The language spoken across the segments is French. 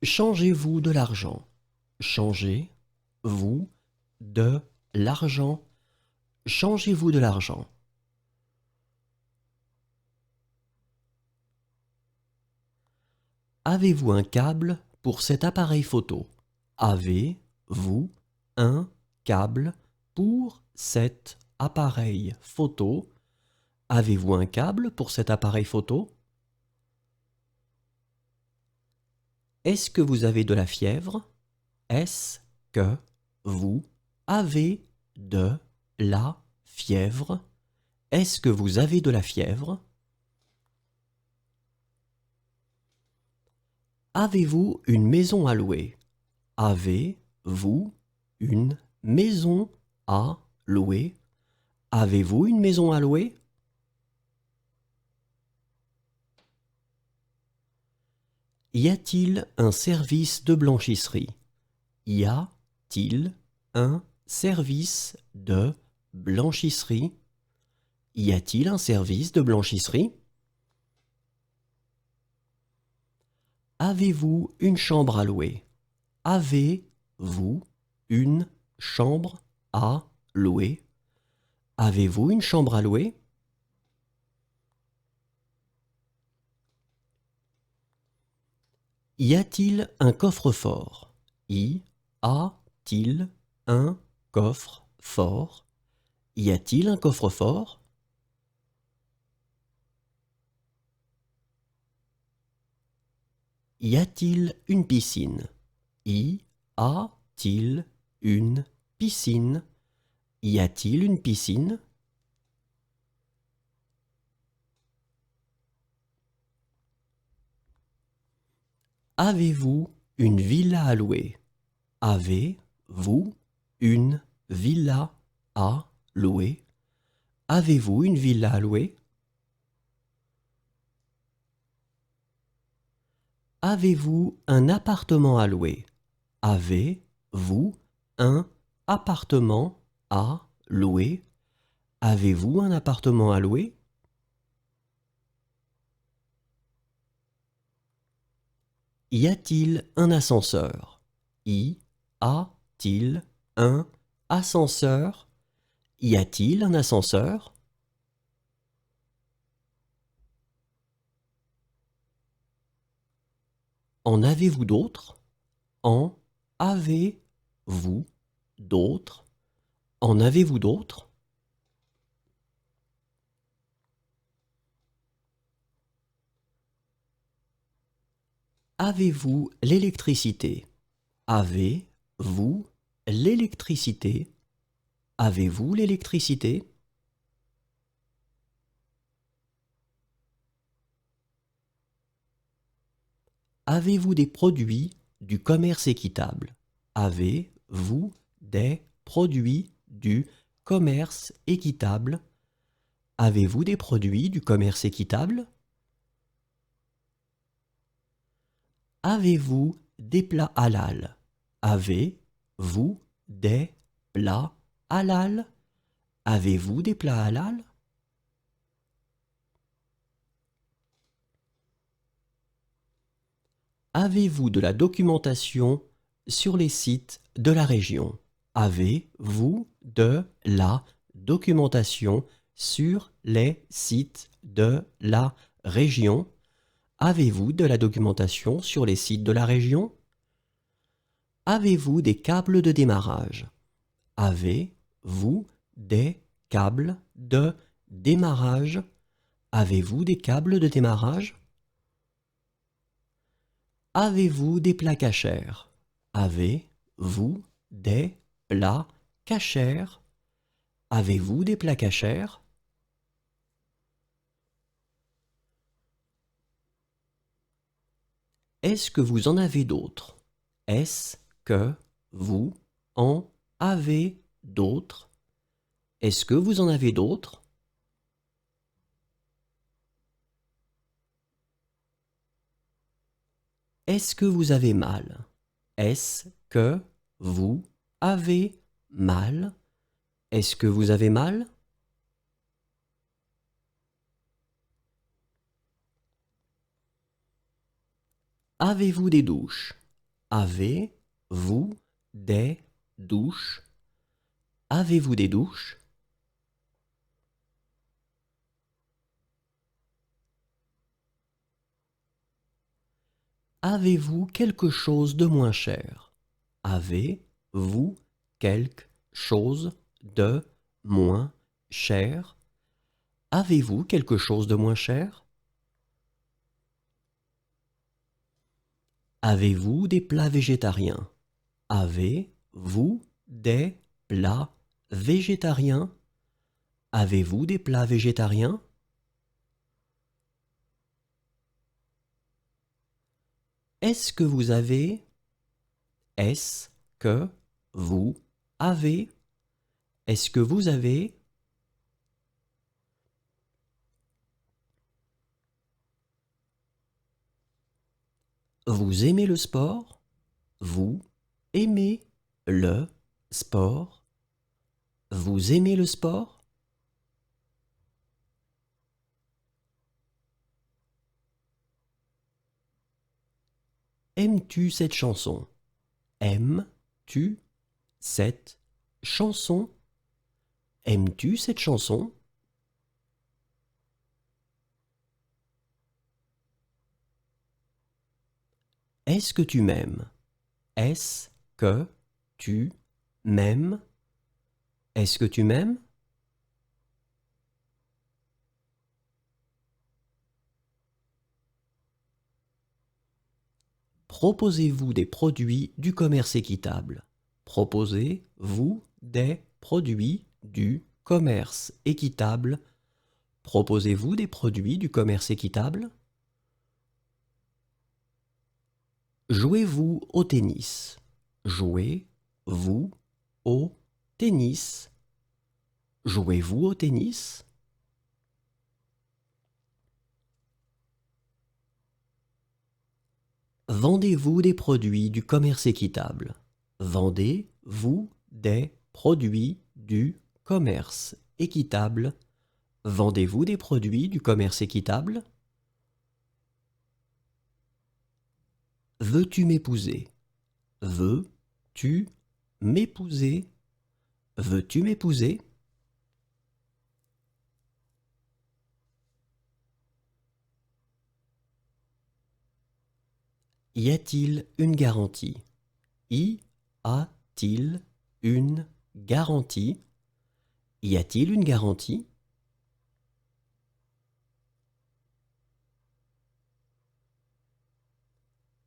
Changez-vous de l'argent. Changez-vous de l'argent. Changez-vous de l'argent. Avez-vous un câble pour cet appareil photo? Avez-vous un câble pour cet appareil photo? Avez-vous un câble pour cet appareil photo? Est-ce que vous avez de la fièvre? Est-ce que vous avez de la fièvre? Est-ce que vous avez de la fièvre? Avez-vous une maison à louer? Avez-vous une maison à louer? Avez-vous une maison à louer? Y a-t-il un service de blanchisserie? Y a-t-il un service de blanchisserie? Y a-t-il un service de blanchisserie? Avez-vous une chambre à louer? Avez-vous une chambre à louer? Avez-vous une chambre à louer? Y a-t-il un coffre-fort? Y a-t-il un coffre-fort? Y a-t-il un coffre-fort? Y a-t-il une piscine? Y a-t-il une piscine? Y a-t-il une piscine? Avez-vous une villa à louer? Avez-vous une villa à louer? Avez-vous une villa à louer? Avez-vous un appartement à louer? Avez-vous un appartement à louer? Avez-vous un appartement à louer? Y a-t-il un ascenseur? Y a-t-il un ascenseur? Y a-t-il un ascenseur? En avez-vous d'autres? En avez-vous d'autres? En avez-vous d'autres? Avez-vous l'électricité? Avez-vous l'électricité? Avez-vous l'électricité? Avez-vous des produits du commerce équitable? Avez-vous des produits du commerce équitable? Avez-vous des produits du commerce équitable? Avez-vous des plats halal? Avez-vous des plats halal? Avez-vous des plats halal? Avez-vous de la documentation sur les sites de la région? Avez-vous de la documentation sur les sites de la région? Avez-vous de la documentation sur les sites de la région? Avez-vous des câbles de démarrage? Avez-vous des câbles de démarrage? Avez-vous des câbles de démarrage? Avez-vous des plats cachers? Avez-vous des plats cachers? Avez-vous des plats cachers? Est-ce que vous en avez d'autres? Est-ce que vous en avez d'autres? Est-ce que vous en avez d'autres? Est-ce que vous avez mal? Est-ce que vous avez mal? Est-ce que vous avez mal? Avez-vous des douches? Avez-vous des douches? Avez-vous des douches? Avez-vous quelque chose de moins cher? Avez-vous quelque chose de moins cher? Avez-vous quelque chose de moins cher? Avez-vous des plats végétariens? Avez-vous des plats végétariens? Avez-vous des plats végétariens? Est-ce que vous avez? Est-ce que vous avez? Est-ce que vous avez? Vous aimez le sport? Vous aimez le sport? Vous aimez le sport? Aimes-tu cette chanson? Aimes-tu cette chanson? Aimes-tu cette chanson? Est-ce que tu m'aimes? Est-ce que tu m'aimes? Est-ce que tu m'aimes? Proposez-vous des produits du commerce équitable? Proposez-vous des produits du commerce équitable? Proposez-vous des produits du commerce équitable? Jouez-vous au tennis? Jouez-vous au tennis? Jouez-vous au tennis? Vendez-vous des produits du commerce équitable? Vendez-vous des produits du commerce équitable? Vendez-vous des produits du commerce équitable? Veux-tu m'épouser? Veux-tu m'épouser? Veux-tu m'épouser? Y a-t-il une garantie? Y a-t-il une garantie? Y a-t-il une garantie?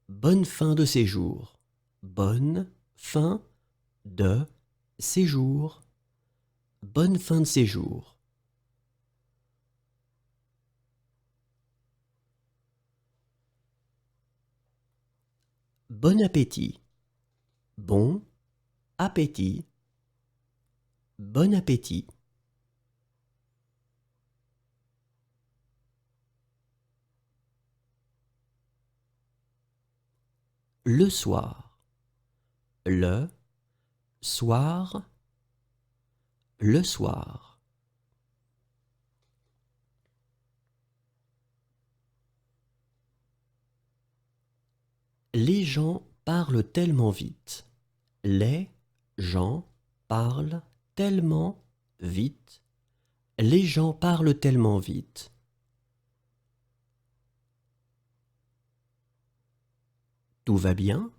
Bonne fin de séjour. Bonne fin de séjour. Bonne fin de séjour. Bon appétit. Bon appétit. Bon appétit. Le soir. Le soir. Le soir. Les gens parlent tellement vite. Les gens parlent tellement vite. Les gens parlent tellement vite. Tout va bien?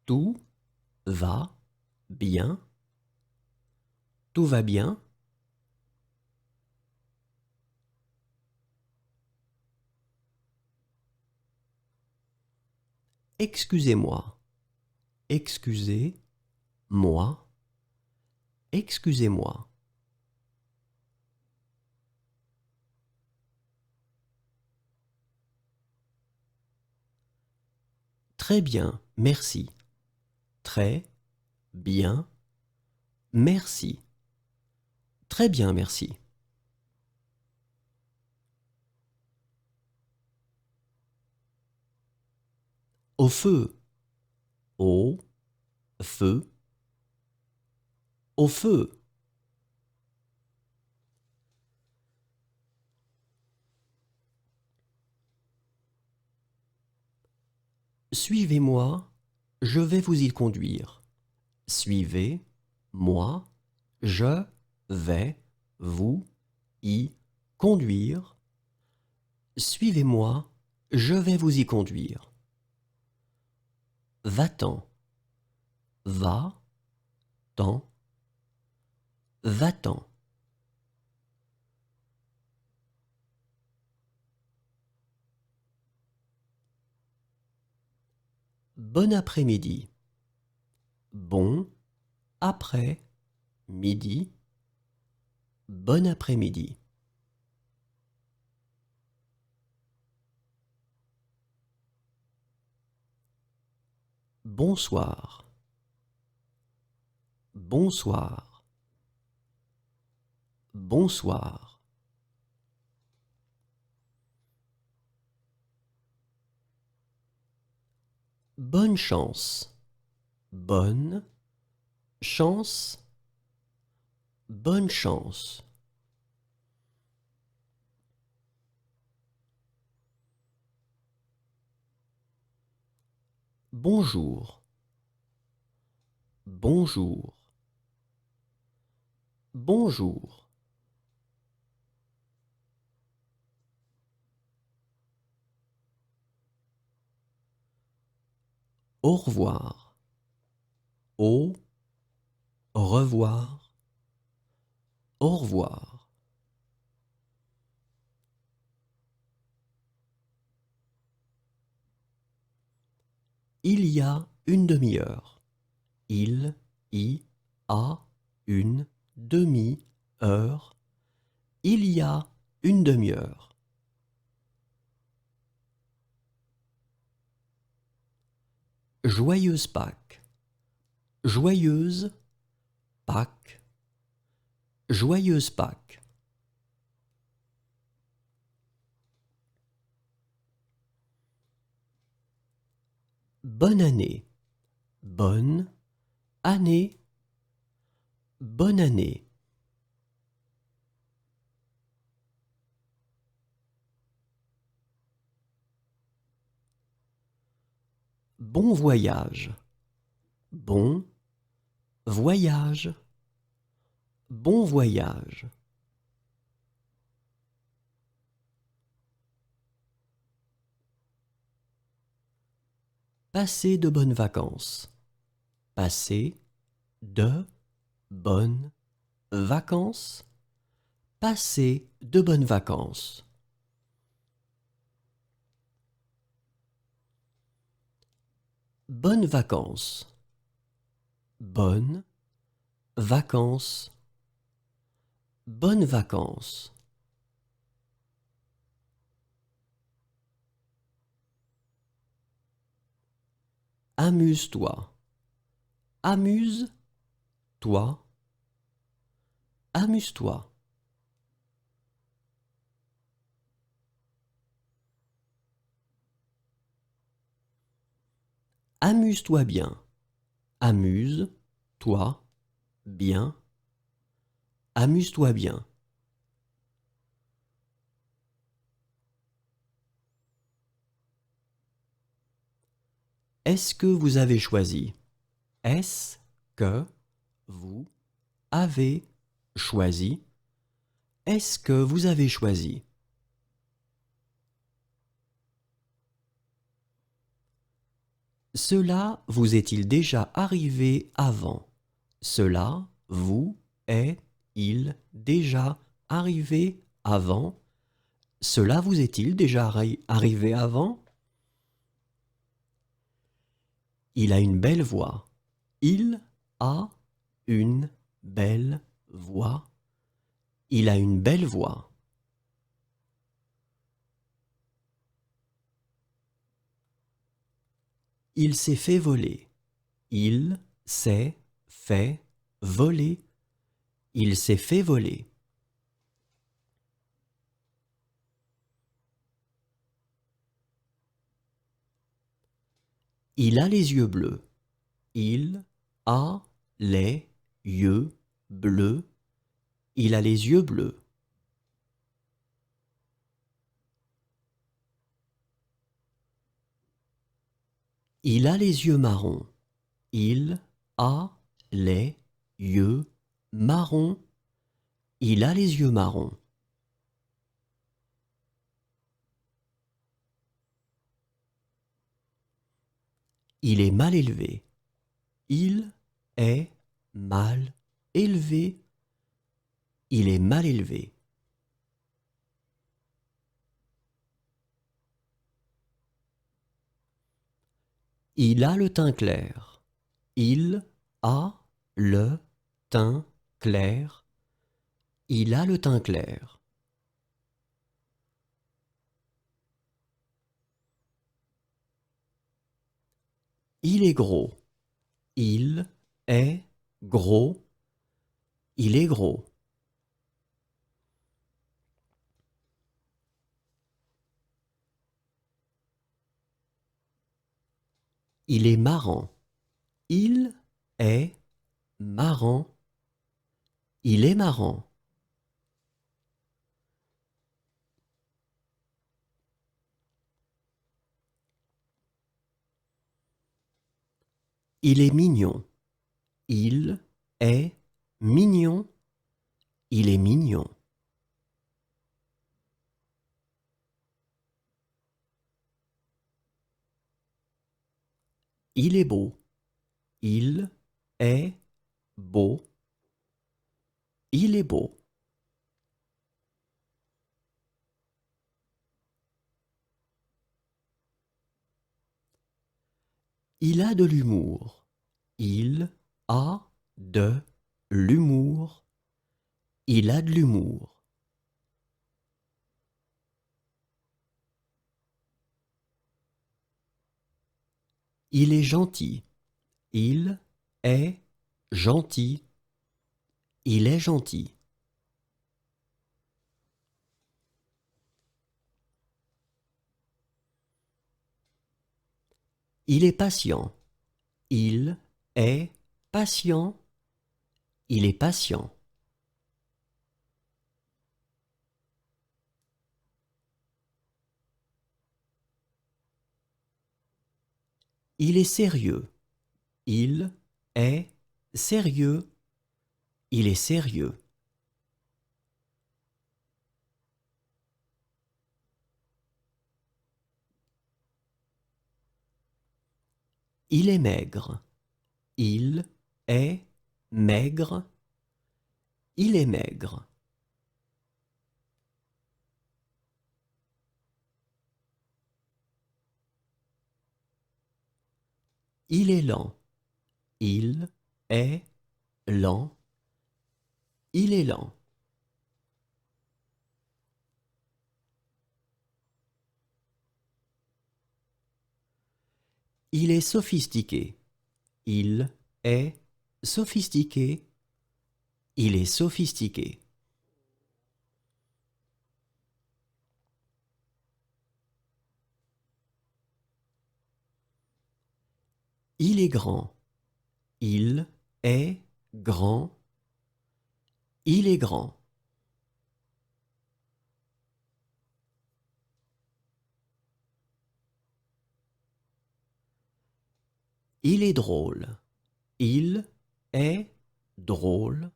Tout va bien? Tout va bien? Excusez-moi. Excusez-moi. Excusez-moi. Très bien, merci. Très bien, merci. Très bien, merci. Au feu. Au feu. Au feu. Suivez-moi Je vais vous y conduire. Suivez, moi, je vais vous y conduire. Suivez-moi, je vais vous y conduire. Va-t'en, va-t'en, va-t'en. Bon après-midi. Bon après-midi. Bon après-midi. Bonsoir. Bonsoir. Bonsoir. Bonne chance. Bonne chance. Bonne chance. Bonjour. Bonjour. Bonjour. Au revoir. Au revoir. Au revoir. Il y a une demi-heure. Il y a une demi-heure. Il y a une demi-heure. Joyeuse Pâques. Joyeuse Pâques. Joyeuse Pâques. Bonne année. Bonne année. Bonne année. Bon voyage. Bon voyage. Bon voyage. Passez de bonnes vacances. Passez de bonnes vacances. Passez de bonnes vacances. Bonnes vacances. Bonnes vacances. Bonnes vacances. Amuse-toi. Amuse-toi. Amuse-toi. Amuse-toi bien. Amuse-toi bien. Amuse-toi bien. Est-ce que vous avez choisi? Est-ce que vous avez choisi? Est-ce que vous avez choisi? Cela vous est-il déjà arrivé avant? Cela vous est-il déjà arrivé avant? Cela vous est-il déjà arrivé avant? Il a une belle voix. Il a une belle voix. Il a une belle voix. Il s'est fait voler. Il s'est fait voler. Il s'est fait voler. Il a les yeux bleus. Il a les yeux bleus. Il a les yeux bleus. Il a les yeux marrons. Il a les yeux marrons. Il a les yeux marrons. Il est mal élevé. Il est mal élevé. Il est mal élevé. Il a le teint clair. Il a le teint clair. Il a le teint clair. Il est gros. Il est gros. Il est gros. Il est marrant. Il est marrant. Il est marrant. Il est mignon. Il est mignon. Il est mignon. Il est beau. Il est beau. Il est beau. Il a de l'humour. Il a de l'humour. Il a de l'humour. Il est gentil. Il est gentil. Il est gentil. Il est patient. Il est patient. Il est patient. Il est sérieux. Il est sérieux. Il est sérieux. Il est maigre. Il est maigre. Il est maigre. Il est lent. Il est lent. Il est lent. Il est sophistiqué. Il est sophistiqué. Il est sophistiqué. Il est grand. Il est grand. Il est grand. Il est drôle. Il est drôle.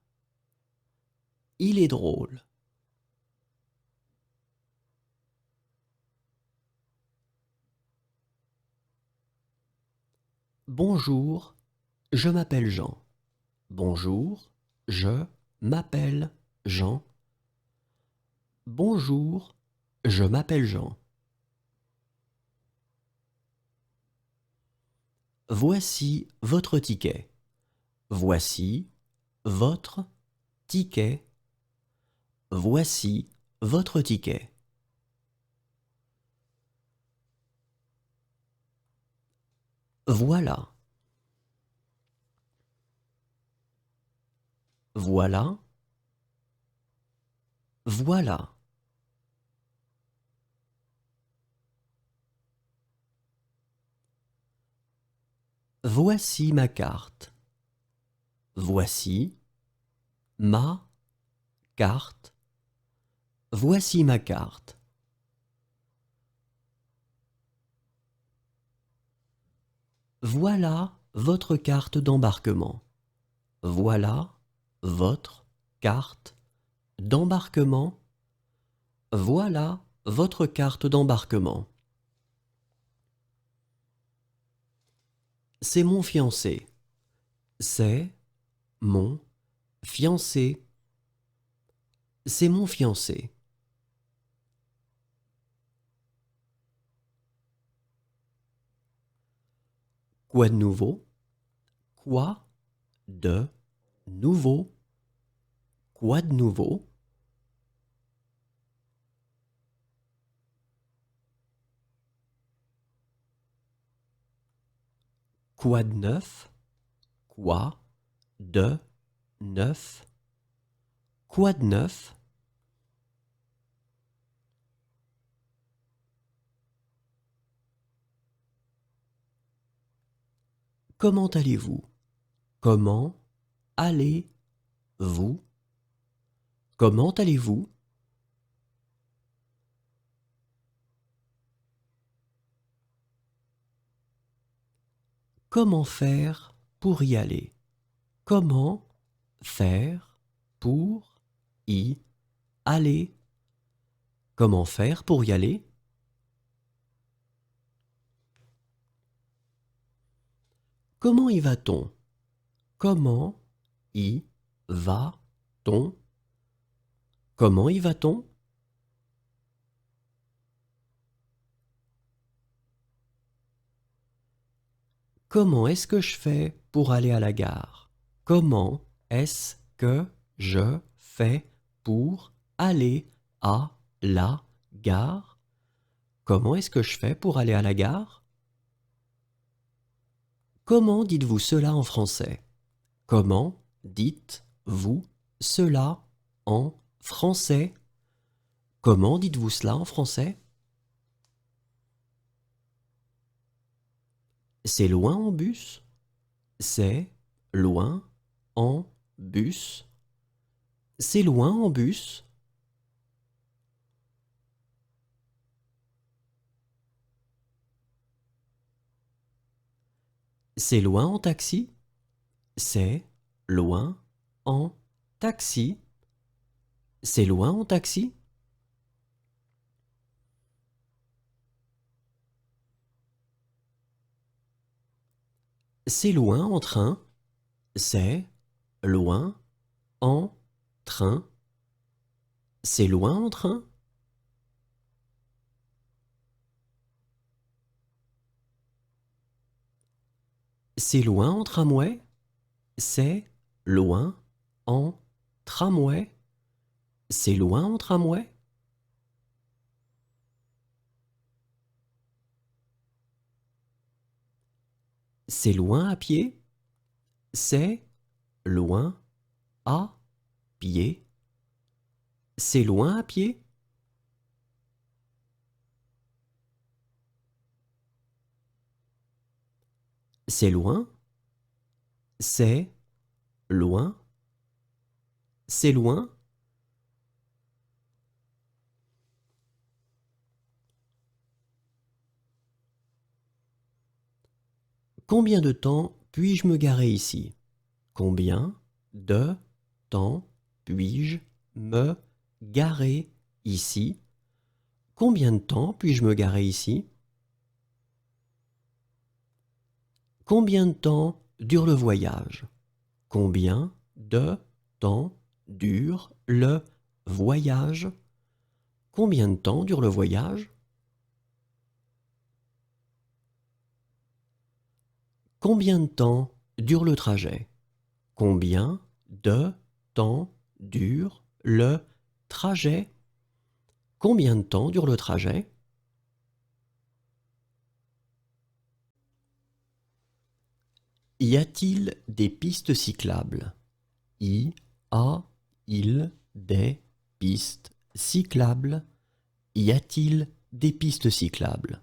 Il est drôle. Bonjour, je m'appelle Jean. Bonjour, je m'appelle Jean. Bonjour, je m'appelle Jean. Voici votre ticket. Voici votre ticket. Voici votre ticket. Voilà. Voilà. Voilà. Voici ma carte. Voici ma carte. Voici ma carte. Voilà votre carte d'embarquement. Voilà votre carte d'embarquement. Voilà votre carte d'embarquement. C'est mon fiancé. C'est mon fiancé. C'est mon fiancé. Quoi de nouveau? Quoi de nouveau? Quoi de nouveau? Quoi de neuf? Quoi de neuf? Quoi de neuf? Comment allez-vous? Comment allez-vous? Comment allez-vous? Comment faire pour y aller? Comment faire pour y aller? Comment faire pour y aller? Comment y va-t-on? Comment y va-t-on? Comment y va-t-on? Comment est-ce que je fais pour aller à la gare? Comment est-ce que je fais pour aller à la gare? Comment est-ce que je fais pour aller à la gare? Comment dites-vous cela en français? Comment dites-vous cela en français? Comment dites-vous cela en français? C'est loin en bus? C'est loin en bus? C'est loin en bus? C'est loin en taxi? C'est loin en taxi? C'est loin en taxi? C'est loin en train? C'est loin en train? C'est loin en train? C'est loin en tramway? C'est loin en tramway? C'est loin en tramway? C'est loin à pied? C'est loin à pied? C'est loin à pied? C'est loin? C'est loin? C'est loin? Combien de temps puis-je me garer ici? Combien de temps puis-je me garer ici? Combien de temps puis-je me garer ici? Combien de temps dure le voyage? Combien de temps dure le voyage? Combien de temps dure le voyage? Combien de temps dure le trajet? Combien de temps dure le trajet? Combien de temps dure le trajet? Y a-t-il des pistes cyclables? Y a-il des pistes cyclables? Y a-t-il des pistes cyclables?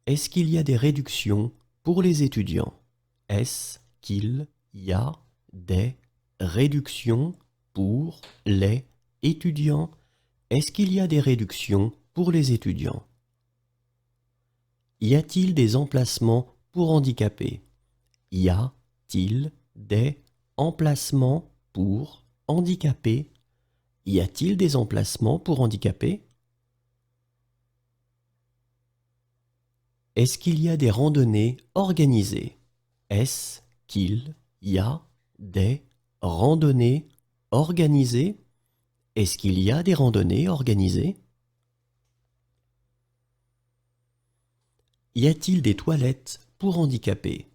Est-ce qu'il y a des réductions pour les étudiants? Est-ce qu'il y a des réductions pour les étudiants? Est-ce qu'il y a des réductions pour les étudiants? Y a-t-il des emplacements pour handicapés? Y a-t-il des emplacements pour handicapés? Y a-t-il des emplacements pour handicapés? Est-ce qu'il y a des randonnées organisées? Est-ce qu'il y a des randonnées organisées? Est-ce qu'il y a des randonnées organisées? Y a-t-il des toilettes pour handicapés?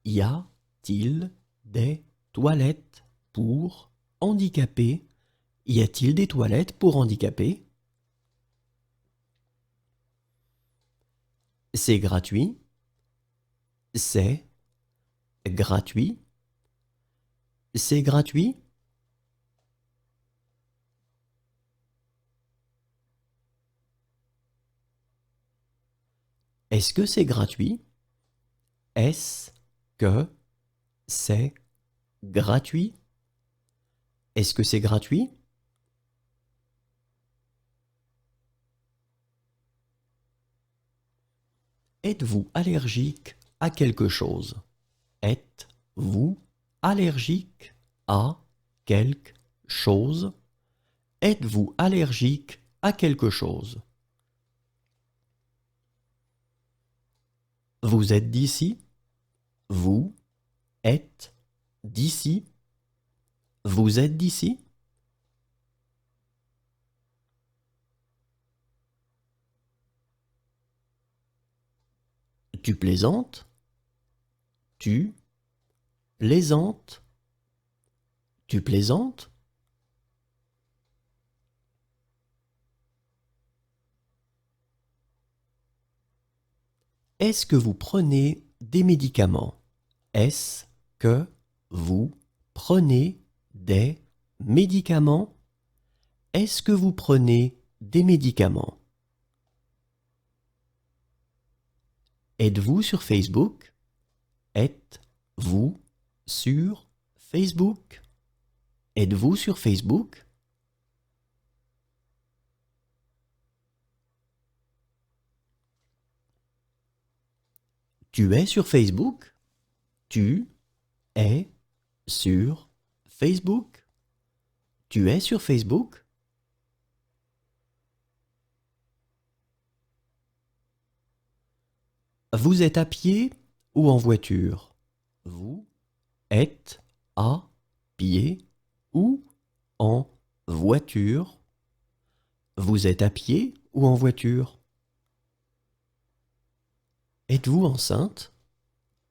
Y a-t-il des toilettes pour handicapés? Y a-t-il des toilettes pour handicapés? C'est gratuit. C'est gratuit. C'est gratuit. Est-ce que c'est gratuit? Est-ce que c'est gratuit? Est-ce que c'est gratuit? Êtes-vous allergique à quelque chose? Êtes-vous allergique à quelque chose? Êtes-vous allergique à quelque chose? Vous êtes d'ici? Vous êtes d'ici? Vous êtes d'ici? Tu plaisantes? Tu plaisantes? Tu plaisantes? Est-ce que vous prenez des médicaments? Est-ce que vous prenez des médicaments? Est-ce que vous prenez des médicaments? Êtes-vous sur Facebook? Êtes-vous sur Facebook? Êtes-vous sur Facebook? Tu es sur Facebook? Tu es sur Facebook? Tu es sur Facebook? Vous êtes à pied ou en voiture? Vous êtes à pied ou en voiture? Vous êtes à pied ou en voiture? Êtes-vous enceinte?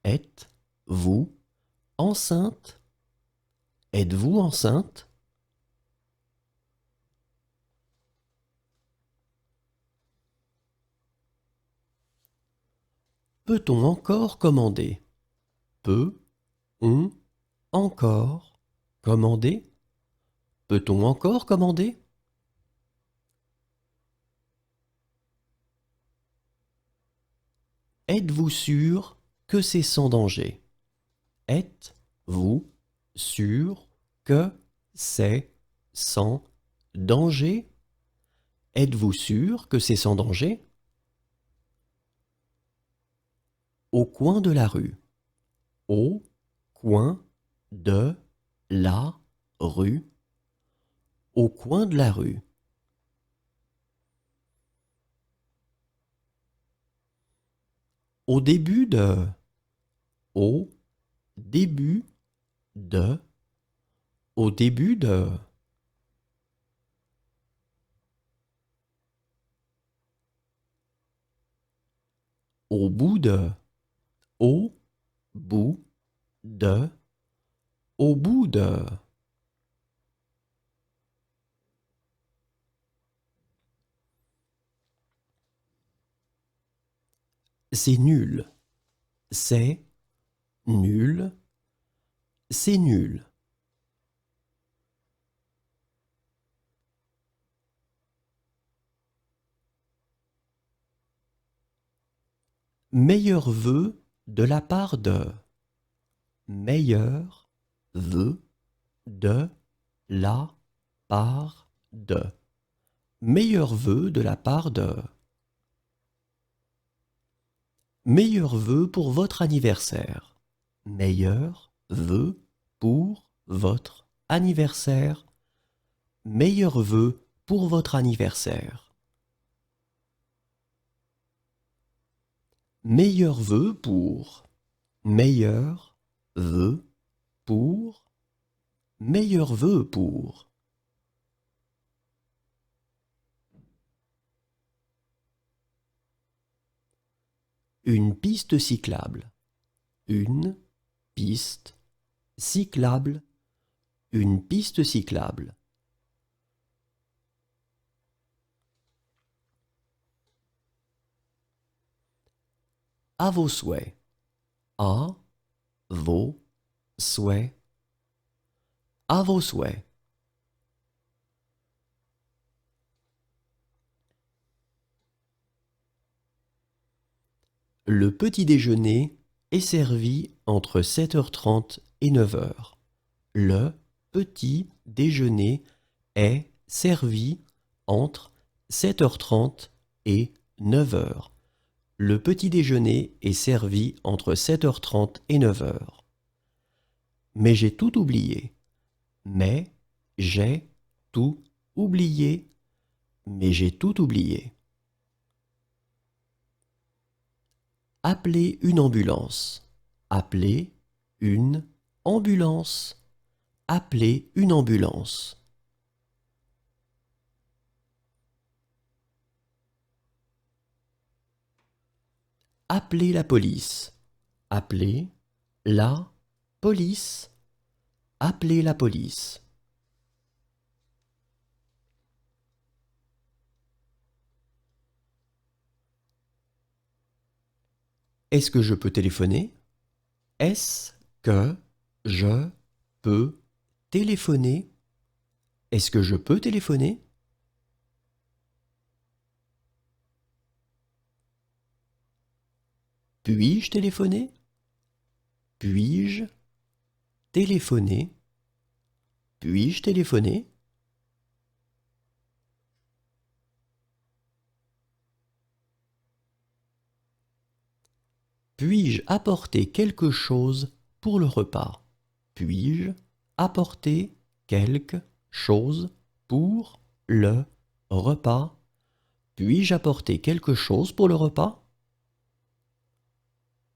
Êtes-vous enceinte? Êtes-vous enceinte? Peut-on encore commander? Peut-on encore commander? Peut-on encore commander? Êtes-vous sûr que c'est sans danger? Êtes-vous sûr que c'est sans danger? Êtes-vous sûr que c'est sans danger? Au coin de la rue. Au coin de la rue. Au coin de la rue. Au début de. Au début de. Au début de. Au bout de. Au bout de. Au bout de. C'est nul. C'est nul. C'est nul. Meilleur vœu de la part de. Meilleur vœu de la part de. Meilleur vœu de la part de. Meilleurs vœux pour votre anniversaire. Meilleurs vœux pour votre anniversaire. Meilleurs vœux pour votre anniversaire. Meilleurs vœux pour. Meilleurs vœux pour. Meilleurs vœux pour. Une piste cyclable. Une piste cyclable. Une piste cyclable. À vos souhaits. À vos souhaits. À vos souhaits. Le petit déjeuner est servi entre 7h30 et 9h. Le petit déjeuner est servi entre 7h30 et 9h. Le petit déjeuner est servi entre 7h30 et 9h. Mais j'ai tout oublié. Mais j'ai tout oublié. Mais j'ai tout oublié. Appelez une ambulance. Appelez une ambulance. Appelez une ambulance. Appelez la police. Appelez la police. Appelez la police. Est-ce que je peux téléphoner? Est-ce que je peux téléphoner? Est-ce que je peux téléphoner? Puis-je téléphoner? Puis-je téléphoner? Puis-je téléphoner? Puis-je apporter quelque chose pour le repas? Puis-je apporter quelque chose pour le repas? Puis-je apporter quelque chose pour le repas?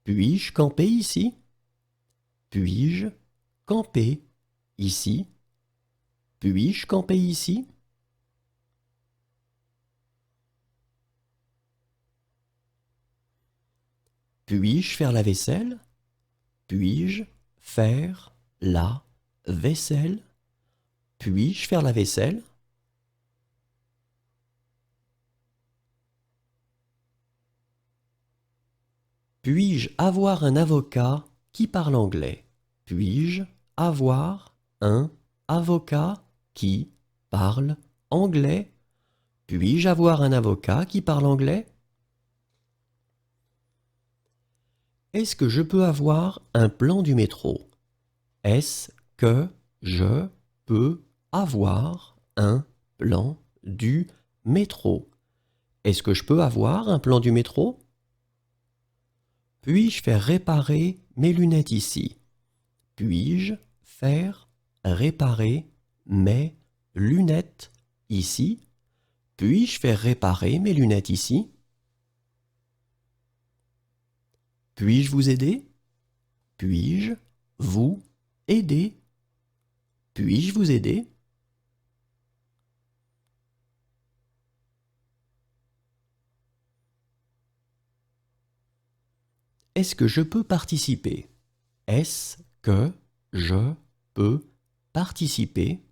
Puis-je camper ici? Puis-je camper ici? Puis-je camper ici? Puis-je faire la vaisselle? Puis-je faire la vaisselle? Puis-je faire la vaisselle? Puis-je avoir un avocat qui parle anglais? Puis-je avoir un avocat qui parle anglais? Puis-je avoir un avocat qui parle anglais? Est-ce que je peux avoir un plan du métro? Est-ce que je peux avoir un plan du métro? Est-ce que je peux avoir un plan du métro? Puis-je faire réparer mes lunettes ici? Puis-je faire réparer mes lunettes ici? Puis-je faire réparer mes lunettes ici? Puis-je vous aider? Puis-je vous aider? Puis-je vous aider? Est-ce que je peux participer? Est-ce que je peux participer?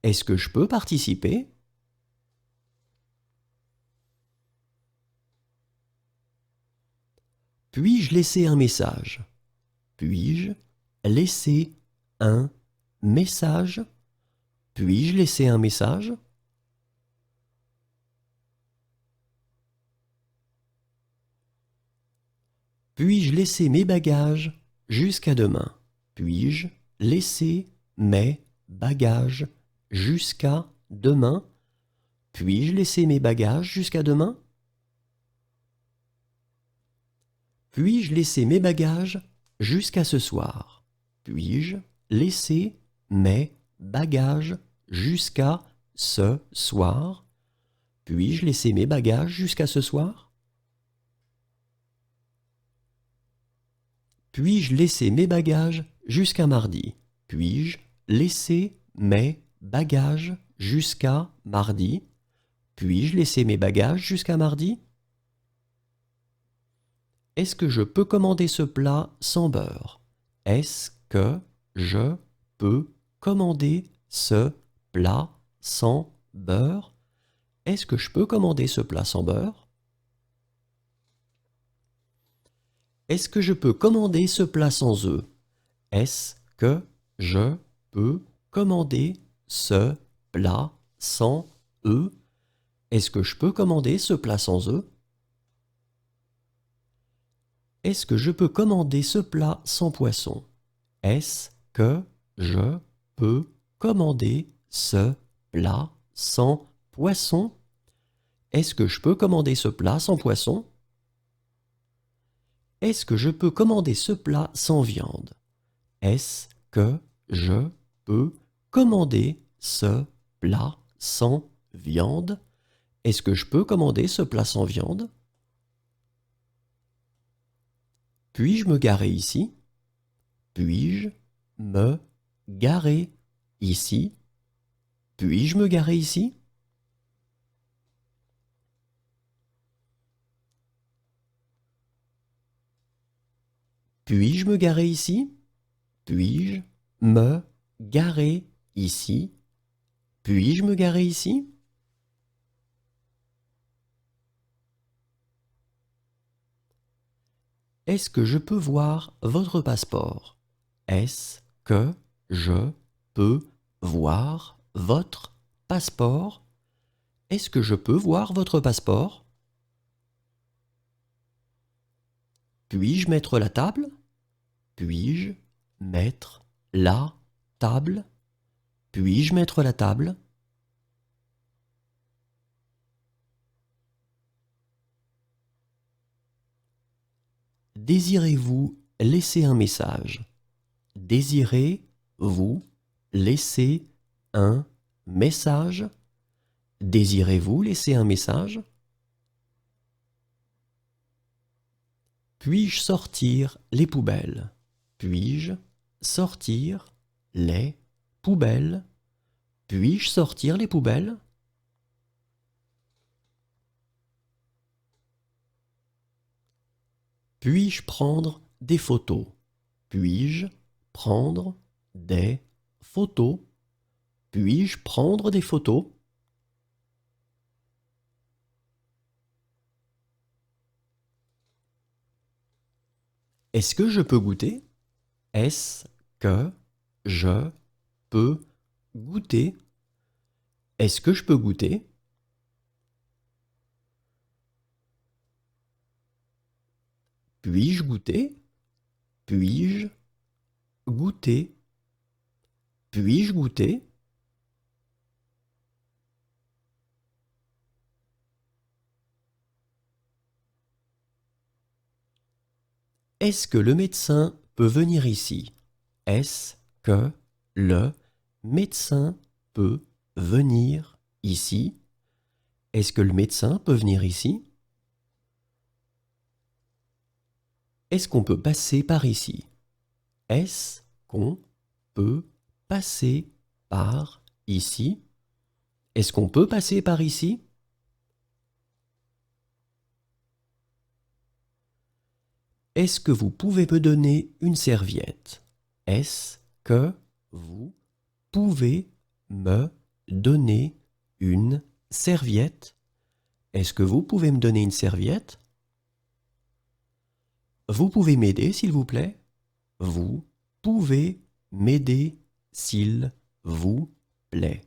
Est-ce que je peux participer? Puis-je laisser un message? Puis-je laisser un message? Puis-je laisser un message? Puis-je laisser mes bagages jusqu'à demain? Puis-je laisser mes bagages jusqu'à demain? Puis-je laisser mes bagages jusqu'à demain? Puis-je laisser mes bagages jusqu'à ce soir? Puis-je laisser mes bagages jusqu'à ce soir? Puis-je laisser mes bagages jusqu'à ce soir? Puis-je laisser mes bagages jusqu'à mardi? Puis-je laisser mes bagages jusqu'à mardi? Puis-je laisser mes bagages jusqu'à mardi? Est-ce que je peux commander ce plat sans beurre? Est-ce que je peux commander ce plat sans beurre? Est-ce que je peux commander ce plat sans beurre? Est-ce que je peux commander ce plat sans œufs? Est-ce que je peux commander ce plat sans œufs? Est-ce que je peux commander ce plat sans œufs? Est-ce que je peux commander ce plat sans poisson? Est-ce que je peux commander ce plat sans poisson? Est-ce que je peux commander ce plat sans poisson? Est-ce que je peux commander ce plat sans viande? Est-ce que je peux commander ce plat sans viande? Est-ce que je peux commander ce plat sans viande? Puis-je me garer ici? Puis-je me garer ici? Puis-je me garer ici? Puis-je me garer ici? Puis-je me garer ici? Puis-je me garer ici? Est-ce que je peux voir votre passeport? Est-ce que je peux voir votre passeport? Est-ce que je peux voir votre passeport? Puis-je mettre la table? Puis-je mettre la table? Puis-je mettre la table? Désirez-vous laisser un message? Désirez-vous laisser un message? Désirez-vous laisser un message? Puis-je sortir les poubelles? Puis-je sortir les poubelles? Puis-je sortir les poubelles? Puis-je prendre des photos? Puis-je prendre des photos? Puis-je prendre des photos? Est-ce que je peux goûter? Est-ce que je peux goûter? Est-ce que je peux goûter? Puis-je goûter? Puis-je goûter? Puis-je goûter? Est-ce que le médecin peut venir ici? Est-ce que le médecin peut venir ici? Est-ce que le médecin peut venir ici? Est-ce qu'on peut passer par ici? Est-ce qu'on peut passer par ici? Est-ce qu'on peut passer par ici? Est-ce que vous pouvez me donner une serviette? Est-ce que vous pouvez me donner une serviette? Est-ce que vous pouvez me donner une serviette? Vous pouvez m'aider, s'il vous plaît? Vous pouvez m'aider, s'il vous plaît?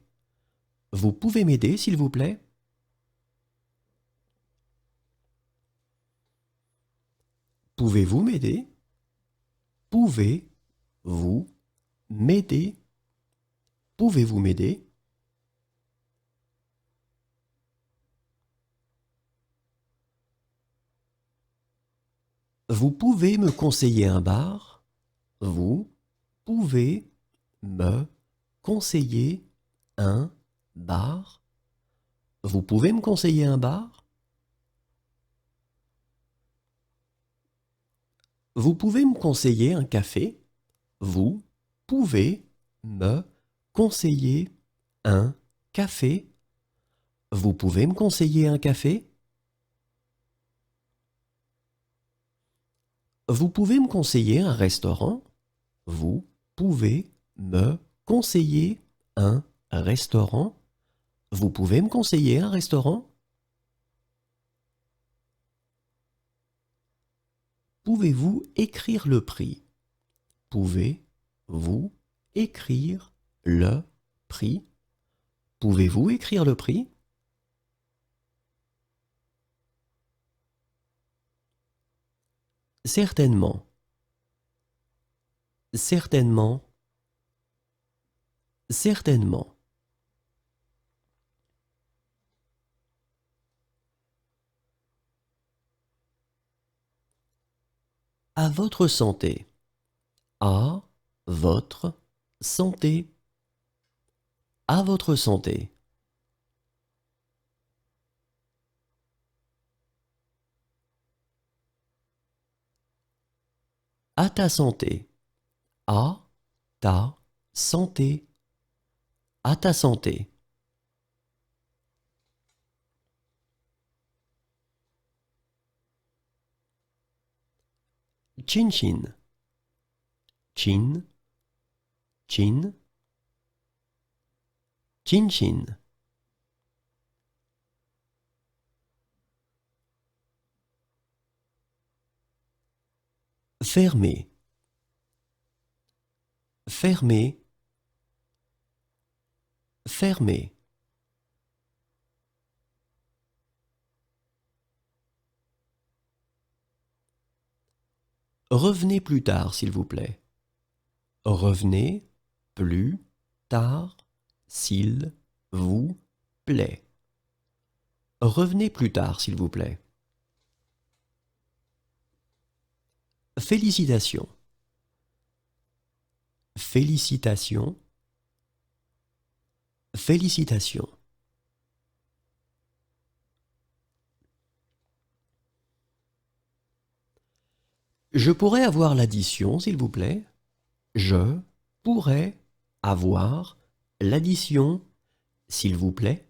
Vous pouvez m'aider, s'il vous plaît? Pouvez-vous m'aider? Pouvez-vous m'aider? Pouvez-vous m'aider? Vous pouvez me conseiller un bar? Vous pouvez me conseiller un bar? Vous pouvez me conseiller un bar? Vous pouvez me conseiller un café? Vous pouvez me conseiller un café? Vous pouvez me conseiller un café? Vous pouvez me conseiller un restaurant? Vous pouvez me conseiller un restaurant? Vous pouvez me conseiller un restaurant? Pouvez-vous écrire le prix? Pouvez-vous écrire le prix? Pouvez-vous écrire le prix? Certainement. Certainement. Certainement. À votre santé. À votre santé. À votre santé. À ta santé. À ta santé. À ta santé. Chin chin. Chin. Chin. Chin chin. Fermé. Fermé. Fermé. Revenez plus tard, s'il vous plaît. Revenez plus tard, s'il vous plaît. Revenez plus tard, s'il vous plaît. Félicitations. Félicitations. Félicitations. Je pourrais avoir l'addition, s'il vous plaît? Je pourrais avoir l'addition, s'il vous plaît?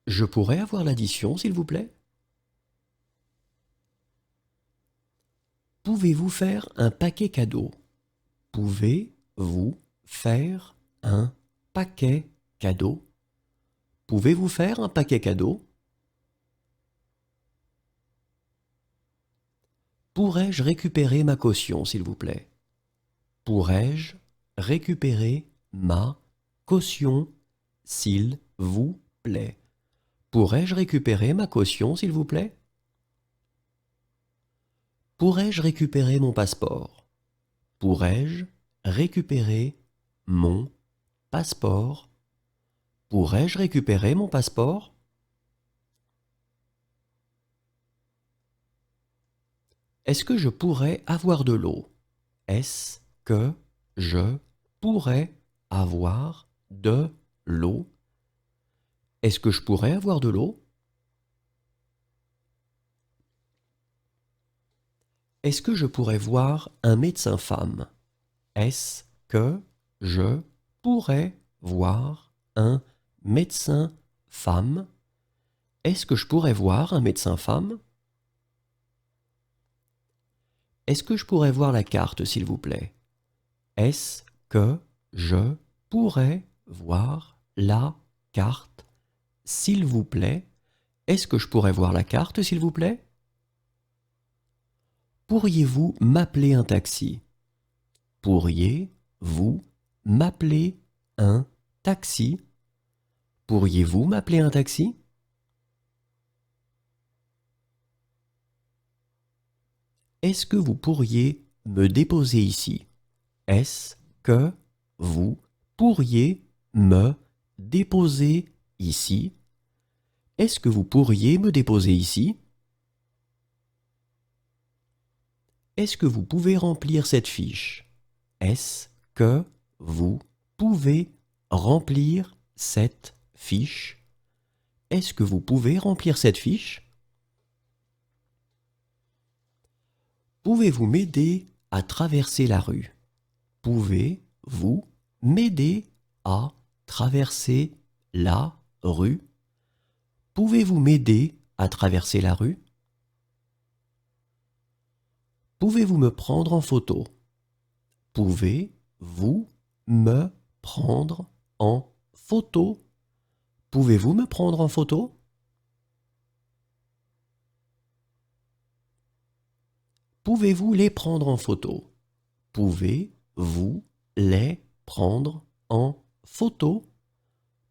Je pourrais avoir l'addition, s'il vous plaît? Pouvez-vous faire un paquet cadeau? Pouvez-vous faire un paquet cadeau? Pouvez-vous faire un paquet cadeau? Pourrais-je récupérer ma caution, s'il vous plaît? Pourrais-je récupérer ma caution, s'il vous plaît? Pourrais-je récupérer ma caution, s'il vous plaît? Pourrais-je récupérer mon passeport? Pourrais-je récupérer mon passeport? Pourrais-je récupérer mon passeport? Est-ce que je pourrais avoir de l'eau? Est-ce que je pourrais avoir de l'eau? Est-ce que je pourrais avoir de l'eau? Est-ce que je pourrais voir un médecin femme? Est-ce que je pourrais voir un médecin femme? Est-ce que je pourrais voir un médecin femme? Est-ce que je pourrais voir la carte, s'il vous plaît? Est-ce que je pourrais voir la carte, s'il vous plaît? Est-ce que je pourrais voir la carte, s'il vous plaît? Pourriez-vous m'appeler un taxi? Pourriez-vous m'appeler un taxi? Pourriez-vous m'appeler un taxi? Est-ce que vous pourriez me déposer ici? Est-ce que vous pourriez me déposer ici? Est-ce que vous pourriez me déposer ici? Est-ce que vous pouvez remplir cette fiche? Est-ce que vous pouvez remplir cette fiche? Est-ce que vous pouvez remplir cette fiche? Pouvez-vous m'aider à traverser la rue? Pouvez-vous m'aider à traverser la rue? Pouvez-vous m'aider à traverser la rue? Pouvez-vous me prendre en photo? Pouvez-vous me prendre en photo? Pouvez-vous me prendre en photo? Pouvez-vous les prendre en photo? Pouvez-vous les prendre en photo?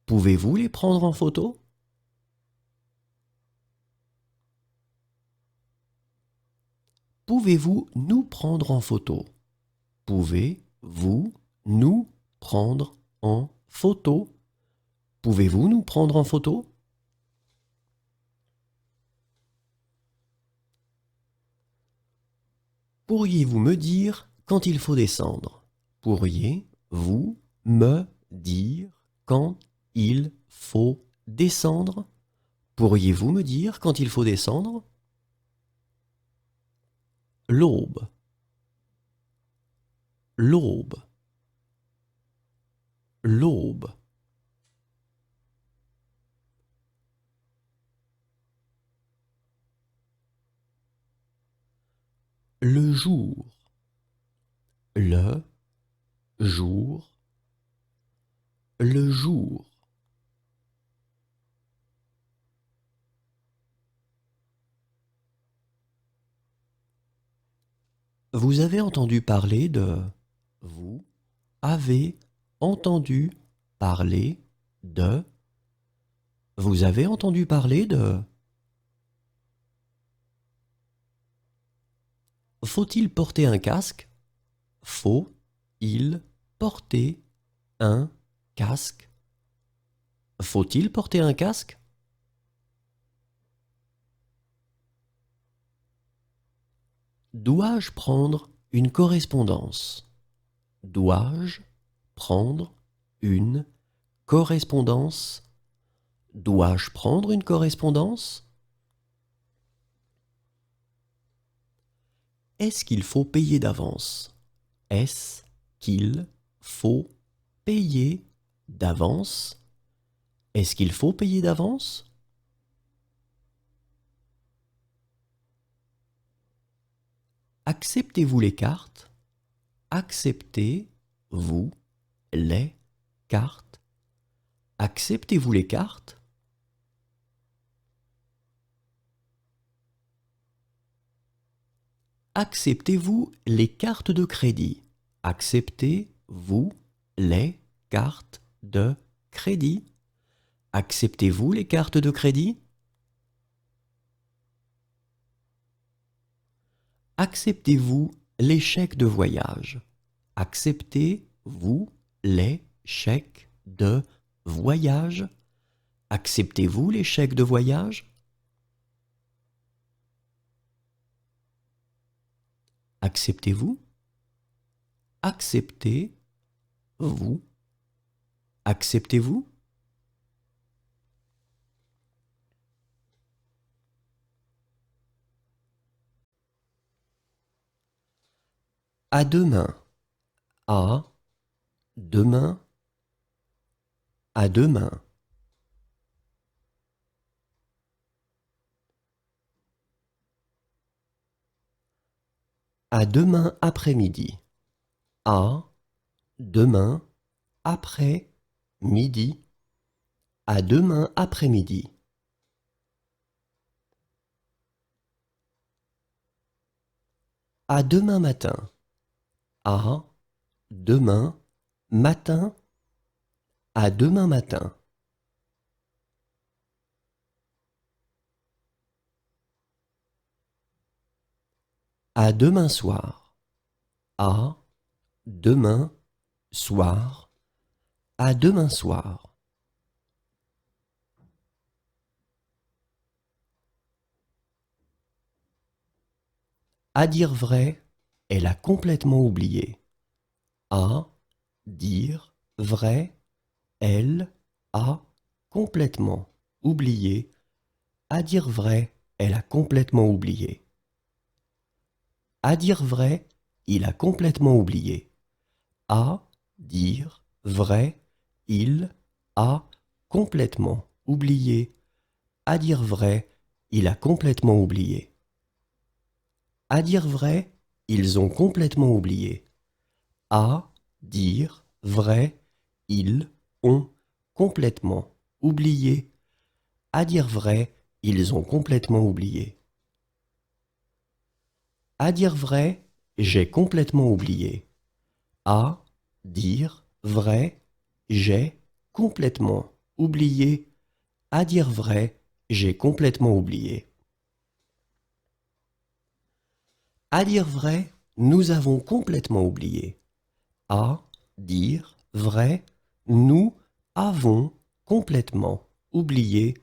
Pouvez-vous les prendre en photo? Pouvez-vous nous prendre en photo? Pouvez-vous nous prendre en photo? Pouvez-vous nous prendre en photo? Pourriez-vous me dire quand il faut descendre? Pourriez-vous me dire quand il faut descendre? Pourriez-vous me dire quand il faut descendre? L'aube, l'aube, l'aube. Le jour, le jour, le jour. Vous avez entendu parler de... Vous avez entendu parler de... Vous avez entendu parler de... Faut-il porter un casque? Faut-il porter un casque? Faut-il porter un casque? Dois-je prendre une correspondance? Dois-je prendre une correspondance? Dois-je prendre une correspondance? Est-ce qu'il faut payer d'avance? Est-ce qu'il faut payer d'avance? Est-ce qu'il faut payer d'avance? Acceptez-vous les cartes? Acceptez-vous les cartes? Acceptez-vous les cartes? Acceptez-vous les cartes de crédit? Acceptez-vous les cartes de crédit? Acceptez-vous les cartes de crédit? Acceptez-vous les chèques de voyage? Acceptez-vous les chèques de voyage? Acceptez-vous les chèques de voyage? Acceptez-vous? Acceptez-vous? Acceptez-vous? À demain. À demain. À demain. À demain après-midi. À demain après-midi. À demain après-midi. À demain matin. À demain matin. À demain matin. À demain soir. À demain soir. À demain soir. À dire vrai, elle a complètement oublié. À dire vrai, elle a complètement oublié. À dire vrai, elle a complètement oublié. À dire vrai, il a complètement oublié. À dire vrai, il a complètement oublié. À dire vrai, il a complètement oublié. À dire vrai, ils ont complètement oublié. À dire vrai, ils ont complètement oublié. À dire vrai, ils ont complètement oublié. À dire vrai, j'ai complètement oublié. À dire vrai, j'ai complètement oublié. À dire vrai, j'ai complètement oublié. À dire vrai, nous avons complètement oublié. À dire vrai, nous avons complètement oublié.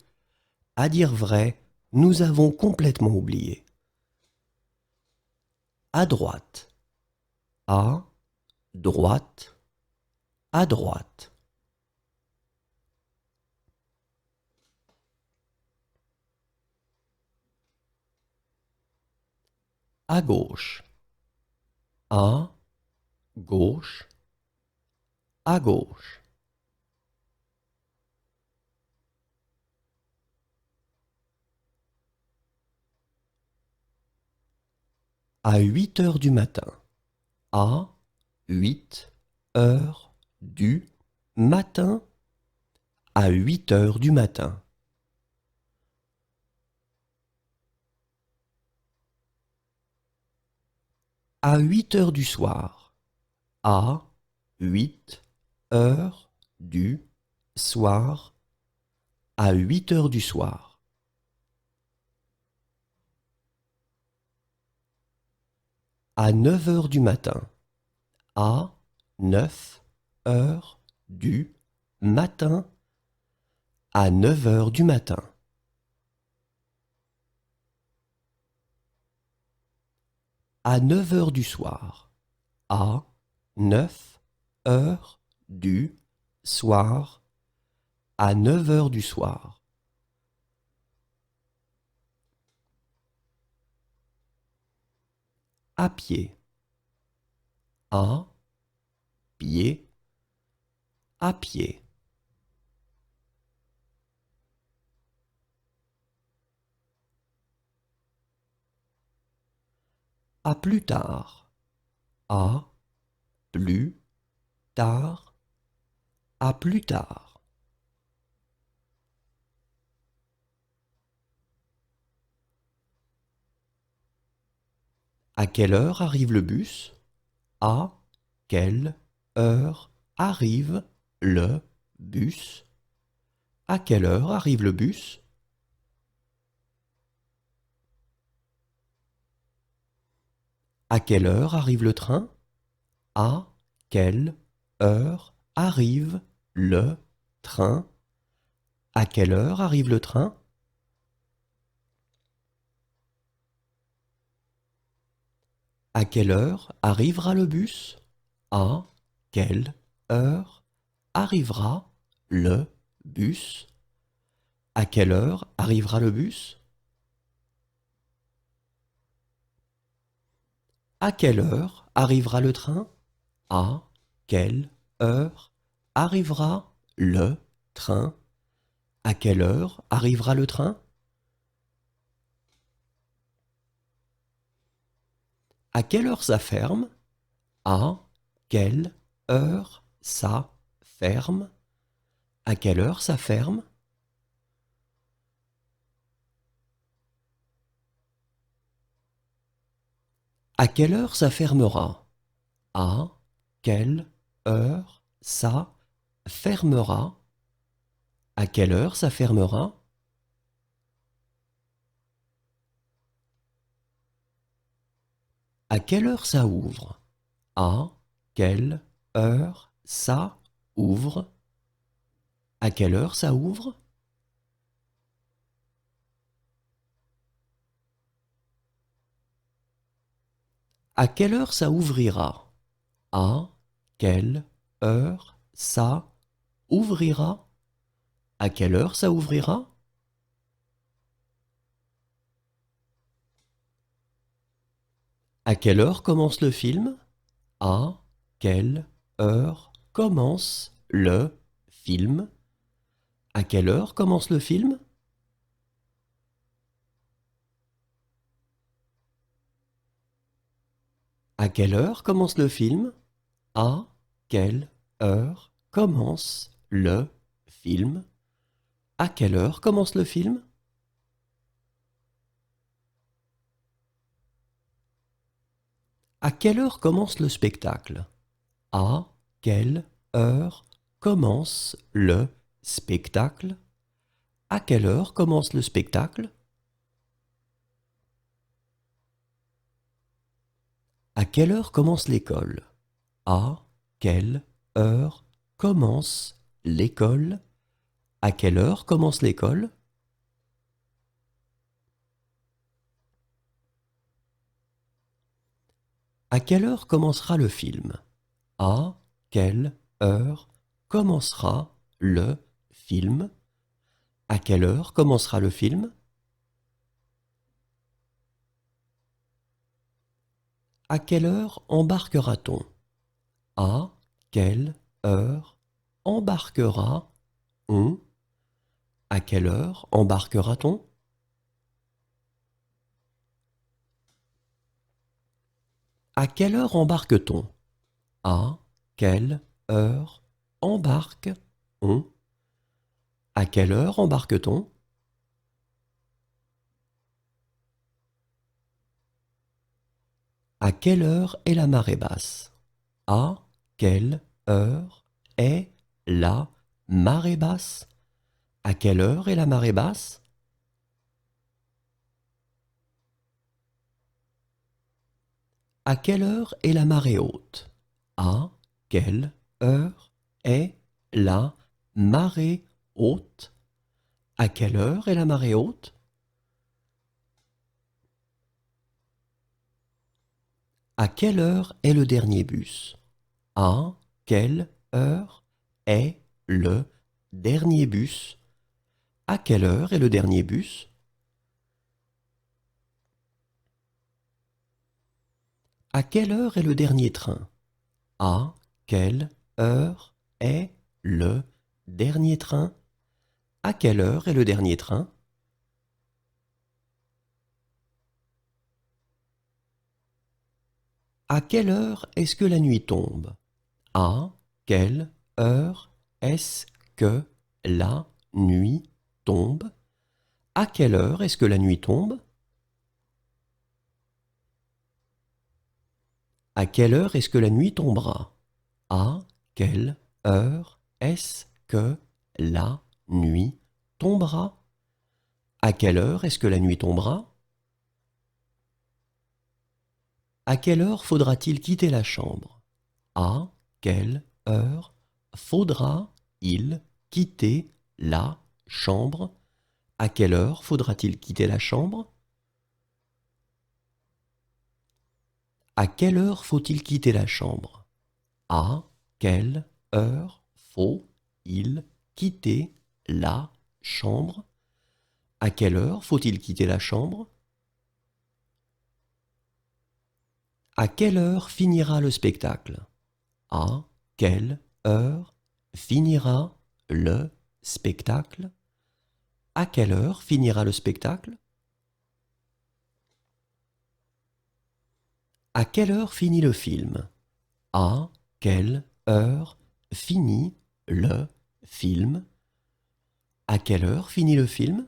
À dire vrai, nous avons complètement oublié. À droite. À droite. À droite. À gauche. À gauche. À gauche. À 8 heures du matin. À 8 heures du matin. À 8 heures du matin. À 8 heures du soir. À 8 heures du soir. À 8 heures du soir. À 9 heures du matin. À 9 heures du matin. À 9 heures du matin. À 9 heures du soir. À 9 heures du soir. À 9 heures du soir. À pied. À pied. À pied. À plus tard. À plus tard. À plus tard. À quelle heure arrive le bus? À quelle heure arrive le bus? À quelle heure arrive le bus? À quelle heure arrive le train? À quelle heure arrive le train? À quelle heure arrive le train? À quelle heure arrivera le bus? À quelle heure arrivera le bus? À quelle heure arrivera le bus? À quelle heure arrivera le train? À quelle heure arrivera le train? À quelle heure arrivera le train? À quelle heure ça ferme? À quelle heure ça ferme? À quelle heure ça ferme? À quelle heure ça fermera? À quelle heure ça fermera? À quelle heure ça fermera? À quelle heure ça ouvre? À quelle heure ça ouvre? À quelle heure ça ouvre? À quelle heure ça ouvrira? À quelle heure ça ouvrira? À quelle heure ça ouvrira? À quelle heure commence le film? À quelle heure commence le film? À quelle heure commence le film? À quelle heure commence le film? À quelle heure commence le film? À quelle heure commence le film? À quelle heure commence le spectacle? À quelle heure commence le spectacle? À quelle heure commence le spectacle? À quelle heure commence l'école? À quelle heure commence l'école? À quelle heure commence l'école? À quelle heure commencera le film? À quelle heure commencera le film? À quelle heure commencera le film? À quelle heure embarquera-t-on? À quelle heure embarquera-on? À quelle heure embarquera-t-on? À quelle heure embarque-t-on? À quelle heure embarque-on? À quelle heure embarque-t-on? À quelle heure est la marée basse? À quelle heure est la marée basse? À quelle heure est la marée basse? À quelle heure est la marée haute? À quelle heure est la marée haute? À quelle heure est la marée haute? À quelle heure est le dernier bus? À quelle heure est le dernier bus? À quelle heure est le dernier bus? À quelle heure est le dernier train? À quelle heure est le dernier train? À quelle heure est le dernier train? À quelle heure est-ce que la nuit tombe? À quelle heure est-ce que la nuit tombe? À quelle heure est-ce que la nuit tombe? À quelle heure est-ce que la nuit tombera? À quelle heure est-ce que la nuit tombera? À quelle heure est-ce que la nuit tombera? À quelle heure faudra-t-il quitter la chambre? À quelle heure faudra-il quitter la chambre? À quelle heure faudra-t-il quitter la chambre? À quelle heure faut-il quitter la chambre? À quelle heure faut-il quitter la chambre? À quelle heure faut-il quitter la chambre? À quelle heure finira le spectacle? À quelle heure finira le spectacle? À quelle heure finira le spectacle? À quelle heure finit le film? À quelle heure finit le film? À quelle heure finit le film?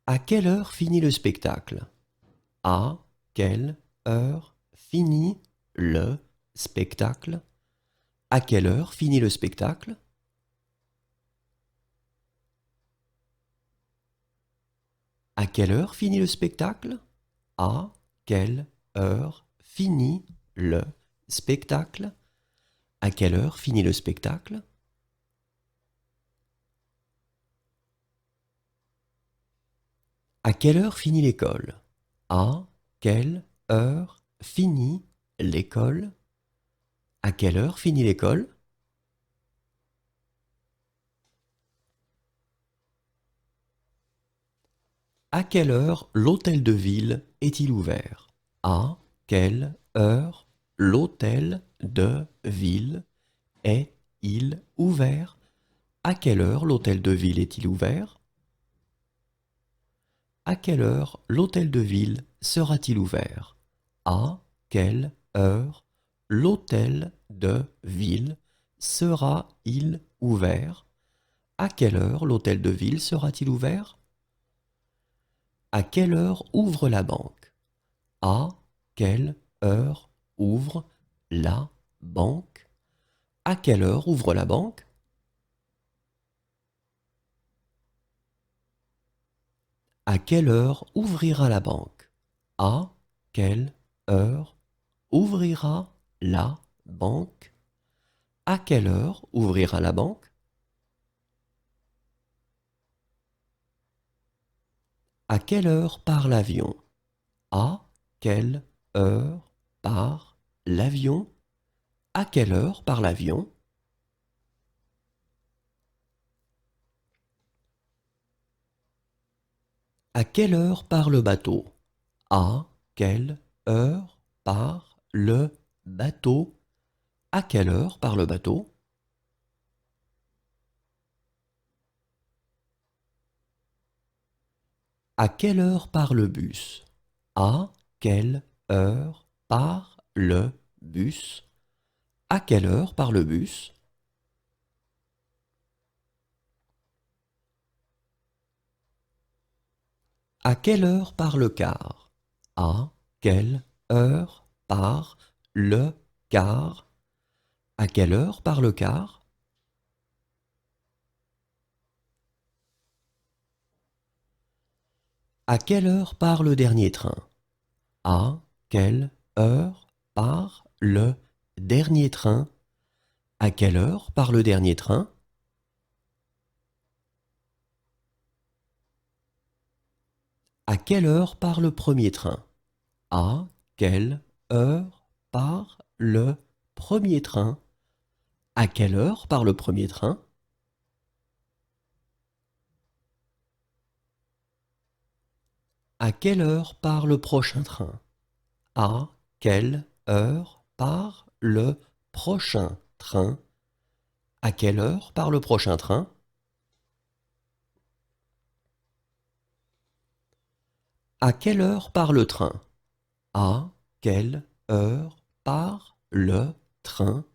À quelle heure finit le spectacle? À quelle heure finit le spectacle? À quelle heure finit le spectacle? À quelle heure finit le spectacle? À quelle heure finit le spectacle? À quelle heure finit le spectacle? À quelle heure finit l'école? À quelle heure finit l'école? À quelle heure finit l'école? À quelle heure l'hôtel de ville est-il ouvert? À quelle heure l'hôtel de ville est-il ouvert? À quelle heure l'hôtel de ville est-il ouvert? À quelle heure l'hôtel de ville sera-t-il ouvert? À quelle heure l'hôtel de ville sera-il ouvert? À quelle heure l'hôtel de ville sera-t-il ouvert? À quelle heure ouvre la banque? À quelle heure ouvre la banque? À quelle heure ouvre la banque? À quelle heure ouvrira la banque? À quelle heure ouvrira la banque? À quelle heure ouvrira la banque? À quelle heure part l'avion? À quelle heure part l'avion? À quelle heure part l'avion? À quelle heure part le bateau? À quelle heure part le bateau? À quelle heure part le bateau? À quelle heure part le bus? À quelle heure part le bus? À quelle heure part le bus? À quelle heure part le car? À quelle heure part le car? À quelle heure part le car? À quelle heure part le dernier train? À quelle heure part le dernier train? À quelle heure part le dernier train? À quelle heure part le premier train? À quelle heure part le premier train? À quelle heure part le premier train? À quelle heure part le prochain train? À quelle heure part le prochain train? À quelle heure part le prochain train? À quelle heure part le train? À quelle heure part le train?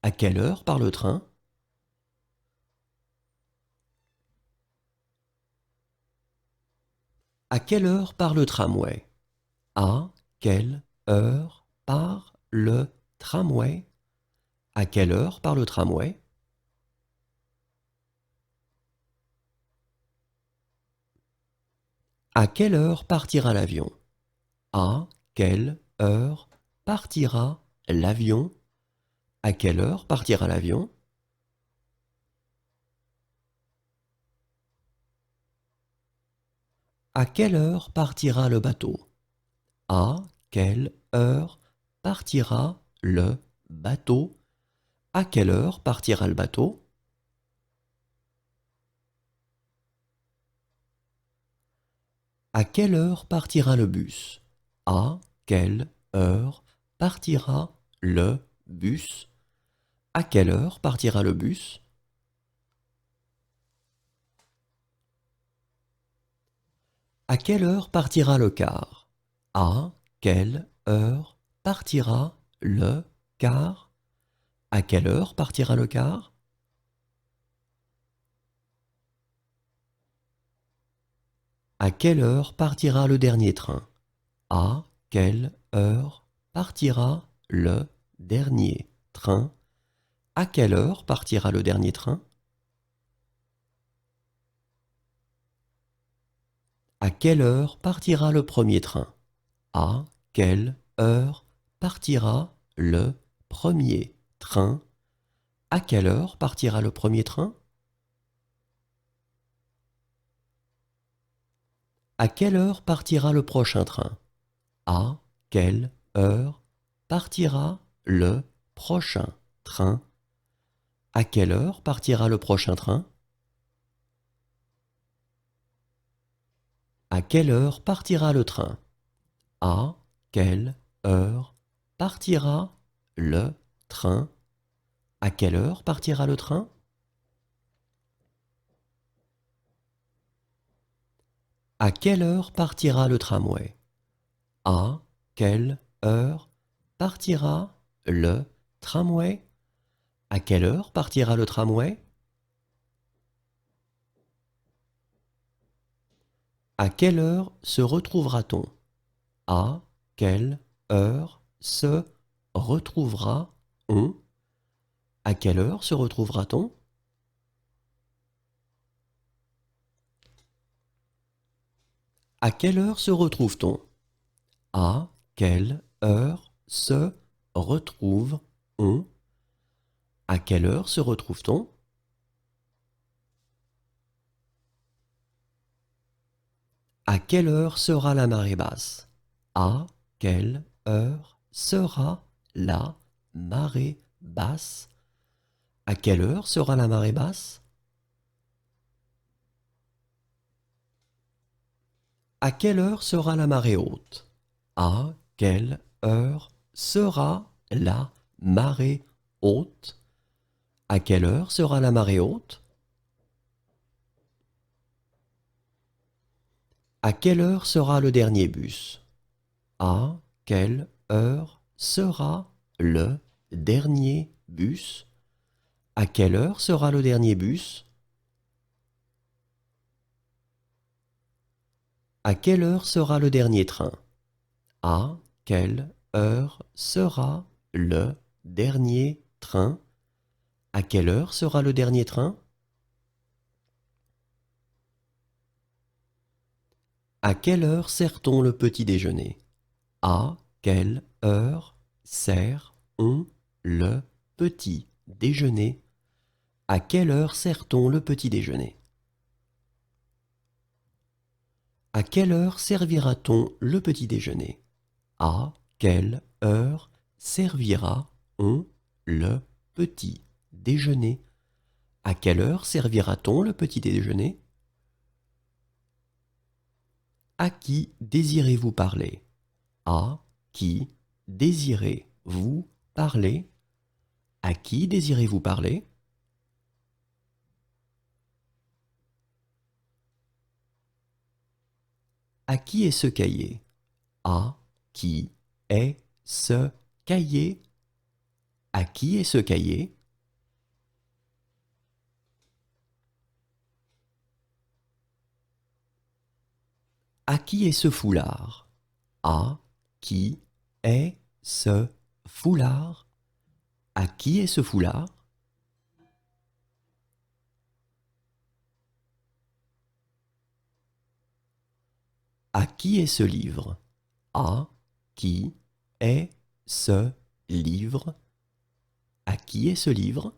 À quelle heure part le train? À quelle heure part le tramway? À quelle heure part le tramway? À quelle heure part le tramway? À quelle heure partira l'avion? À quelle heure partira l'avion? À quelle heure partira l'avion? À quelle heure partira le bateau? À quelle heure partira le bateau? À quelle heure partira le bateau? À quelle heure partira le bus? À quelle heure partira le bus? À quelle heure partira le bus? À quelle heure partira le car? À quelle heure partira le car? À quelle heure partira le car? À quelle heure partira le dernier train? À quelle heure partira le dernier train? À quelle heure partira le dernier train? À quelle heure partira le premier train? À quelle heure partira le premier train? À quelle heure partira le premier train? À quelle heure partira le prochain train? À quelle heure partira le prochain train? À quelle heure partira le prochain train? À quelle heure partira le train? À quelle heure partira le train? À quelle heure partira le train? À quelle heure partira le tramway? À quelle heure partira le tramway? À quelle heure partira le tramway? À quelle heure se retrouvera-t-on? À quelle heure se retrouvera-on? À quelle heure se retrouvera-t-on? À quelle heure se retrouve-t-on? À quelle heure se retrouve-on? À quelle heure se retrouve-t-on? À quelle heure sera la marée basse? À quelle heure sera la marée basse? À quelle heure sera la marée basse? À quelle heure sera la marée haute? À quelle heure sera la marée haute? À quelle heure sera la marée haute? À quelle heure sera le dernier bus? À quelle heure sera le dernier bus? À quelle heure sera le dernier bus? À quelle heure sera le dernier train? À quelle heure sera le dernier train? À quelle heure sera le dernier train? À quelle heure sert-on le petit déjeuner? À quelle heure sert-on le petit déjeuner? À quelle heure sert-on le petit déjeuner? À quelle heure servira-t-on le petit déjeuner? À quelle heure servira-on le petit déjeuner? À quelle heure servira-t-on le petit déjeuner? À qui désirez-vous parler? À qui désirez-vous parler? À qui désirez-vous parler? À qui est ce cahier? À qui est ce cahier? À qui est ce cahier? À qui est ce foulard? À qui est ce foulard? À qui est ce foulard? À qui est ce livre? À qui est ce livre? À qui est ce livre?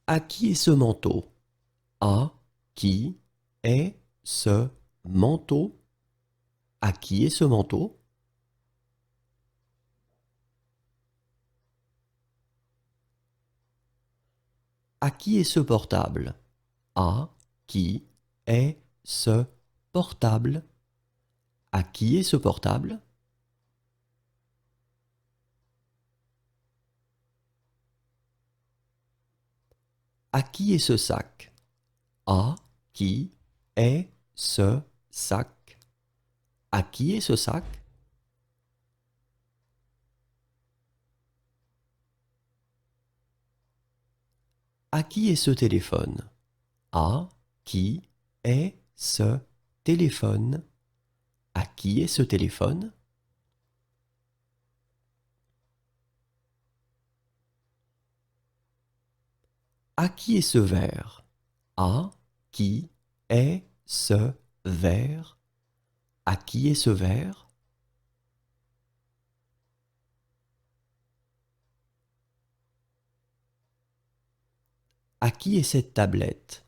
À qui est ce manteau? À qui est ce manteau? À qui est ce manteau? À qui est ce portable? À qui est ce portable? À qui est ce portable? À qui est ce sac? À qui est ce sac? À qui est ce sac? À qui est ce téléphone? À qui est ce téléphone? À qui est ce téléphone? À qui est ce verre? À qui est ce verre? À qui est ce verre? À qui est cette tablette?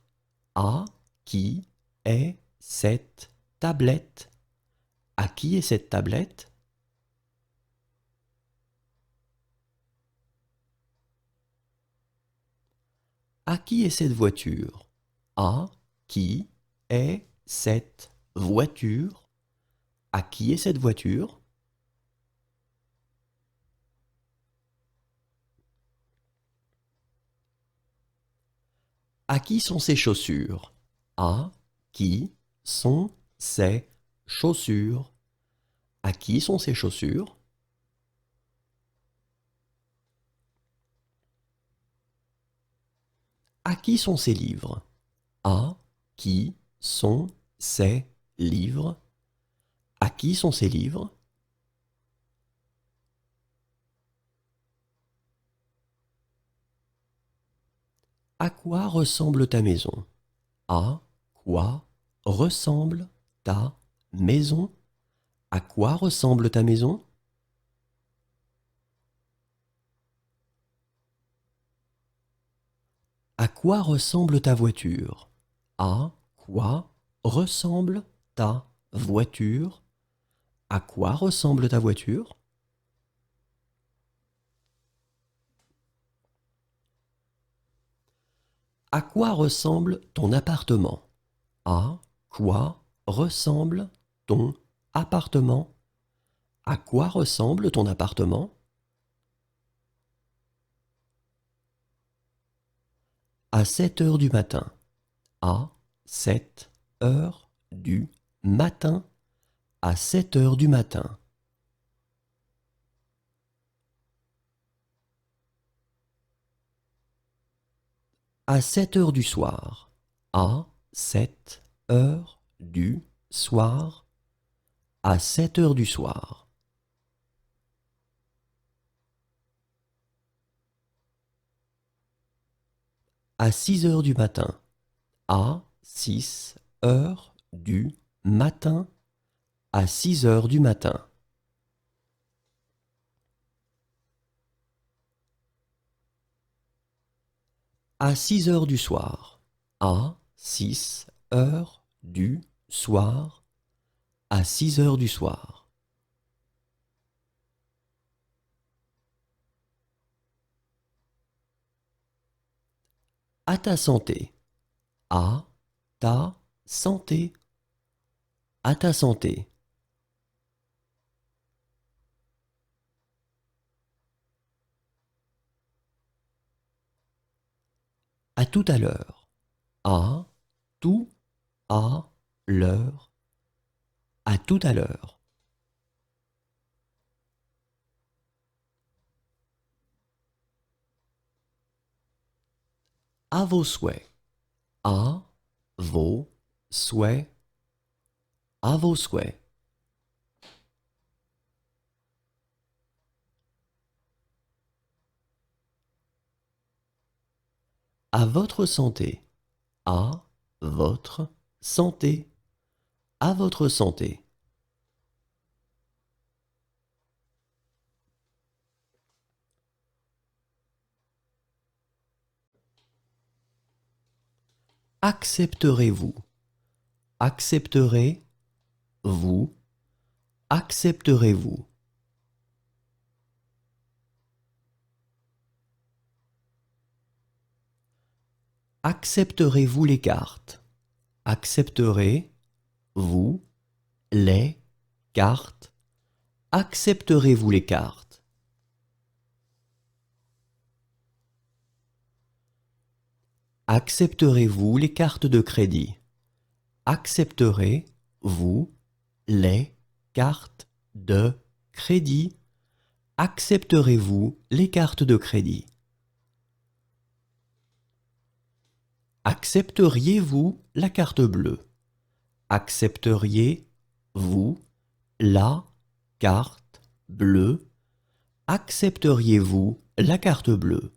À qui est cette tablette? À qui est cette tablette? À qui est cette voiture? À qui est cette voiture? À qui est cette voiture? À qui sont ces chaussures? À qui sont ces chaussures? À qui sont ces chaussures? À qui sont ces livres? À qui sont ces livres? À qui sont ces livres? À quoi ressemble ta maison? À quoi ressemble ta maison? À quoi ressemble ta maison? À quoi ressemble ta voiture? À quoi ressemble ta voiture? À quoi ressemble ta voiture? À quoi ressemble ton appartement? À quoi ressemble ton appartement? À quoi ressemble ton appartement? À 7 heures du matin. À 7 heures du matin. À 7 heures du matin. À 7 heures du soir. À 7 heures du soir. À 7 heures du soir. À 6 heures du matin. À 6 heures du matin. À 6 heures du matin. À 6 heures du soir. À 6 heures du soir. À 6 heures du soir. À ta santé. À ta santé. À ta santé. À tout à l'heure. À tout à l'heure. À tout à l'heure. À vos souhaits. À vos souhaits. À vos souhaits. À votre santé. À votre santé. À votre santé. Accepterez-vous? Accepterez-vous? Accepterez-vous? Accepterez-vous les cartes? Accepterez-vous les cartes? Accepterez-vous les cartes? Accepterez-vous les cartes de crédit? Accepterez-vous les cartes de crédit? Accepterez-vous les cartes de crédit? Accepteriez-vous la carte bleue? Accepteriez-vous la carte bleue? Accepteriez-vous la carte bleue?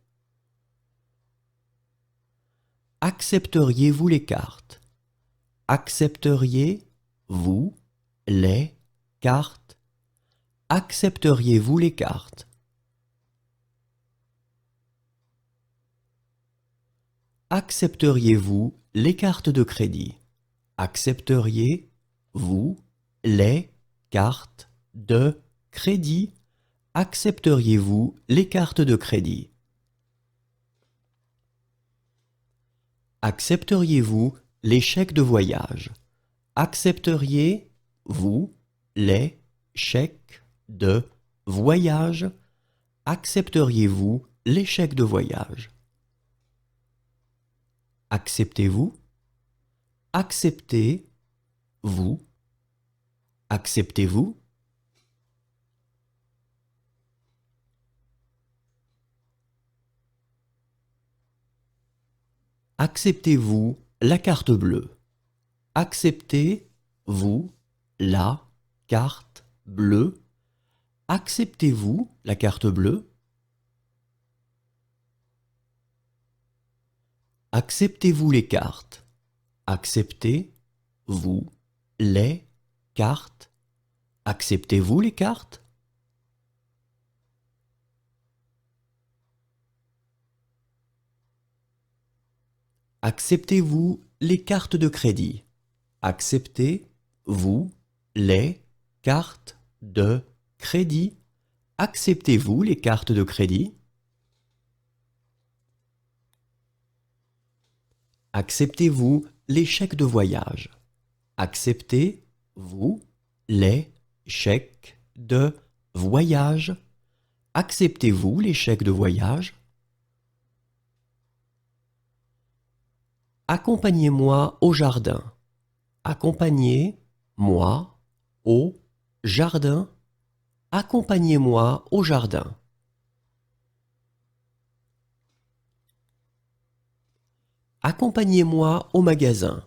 Accepteriez-vous les cartes? Accepteriez-vous les cartes? Accepteriez-vous les cartes? Accepteriez-vous les cartes de crédit? Accepteriez-vous les cartes de crédit? Accepteriez-vous les cartes de crédit? Accepteriez-vous les chèques de voyage? Accepteriez-vous les chèques de voyage? Accepteriez-vous les chèques de voyage? Acceptez-vous? Acceptez-vous? Acceptez-vous? Acceptez-vous la carte bleue? Acceptez-vous la carte bleue? Acceptez-vous la carte bleue? Acceptez-vous les cartes? Acceptez-vous les cartes? Acceptez-vous les cartes? Acceptez-vous les cartes de crédit? Acceptez-vous les cartes de crédit? Acceptez-vous les cartes de crédit? Acceptez-vous les chèques de voyage? Acceptez-vous les chèques de voyage? Acceptez-vous les chèques de voyage? Accompagnez-moi au jardin. Accompagnez-moi au jardin. Accompagnez-moi au jardin. Accompagnez-moi au magasin.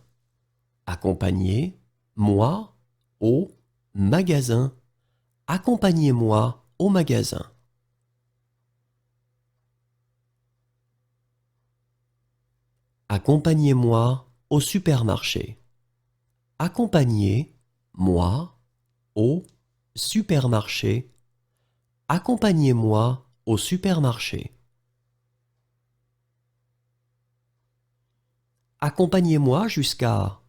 Accompagnez-moi au magasin. Accompagnez-moi au magasin. Accompagnez-moi au supermarché. Accompagnez-moi au supermarché. Accompagnez-moi au supermarché. Accompagnez-moi jusqu'à.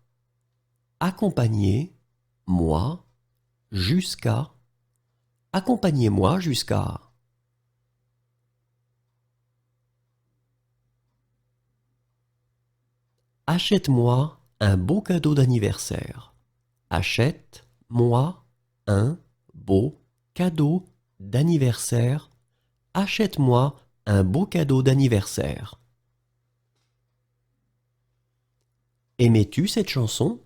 Accompagnez-moi jusqu'à. Accompagnez-moi jusqu'à. Achète-moi un beau cadeau d'anniversaire. Achète-moi un beau cadeau d'anniversaire. Achète-moi un beau cadeau d'anniversaire. Aimais-tu cette chanson?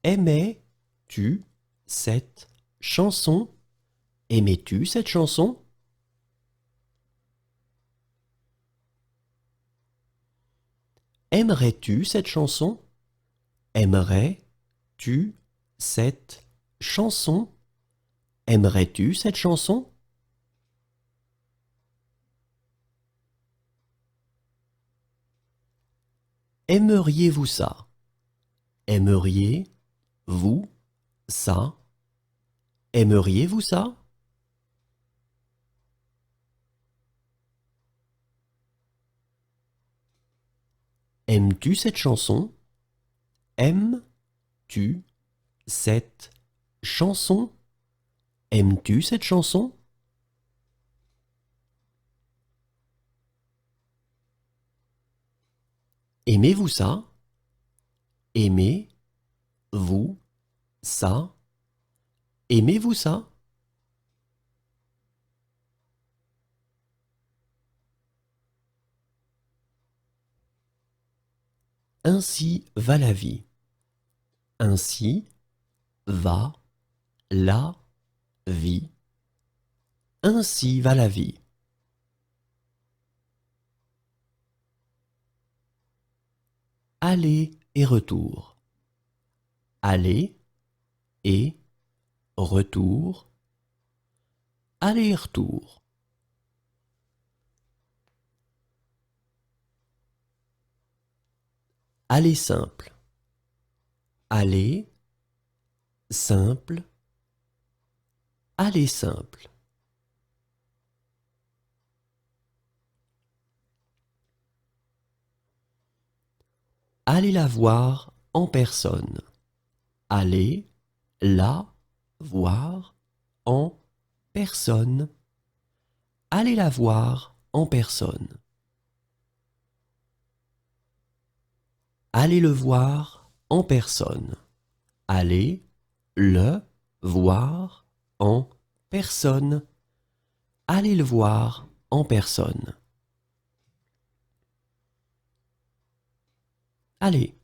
Aimais-tu cette chanson? Aimais-tu cette chanson? Aimerais-tu cette chanson? Aimerais-tu cette chanson? Aimerais-tu cette chanson? Aimeriez-vous ça? Aimeriez-vous ça? Aimeriez-vous ça? Aimes-tu cette chanson? Aimes-tu cette chanson? Aimes-tu cette chanson? Aimez-vous ça? Aimez-vous ça? Aimez-vous ça? Ainsi va la vie. Ainsi va la vie. Ainsi va la vie. Aller et retour. Aller et retour. Aller et retour. Aller simple. Aller simple. Aller simple. Allez la voir en personne. Allez la voir en personne. Allez la voir en personne. Allez le voir en personne. Allez le voir en personne. Allez le voir en personne. Allez,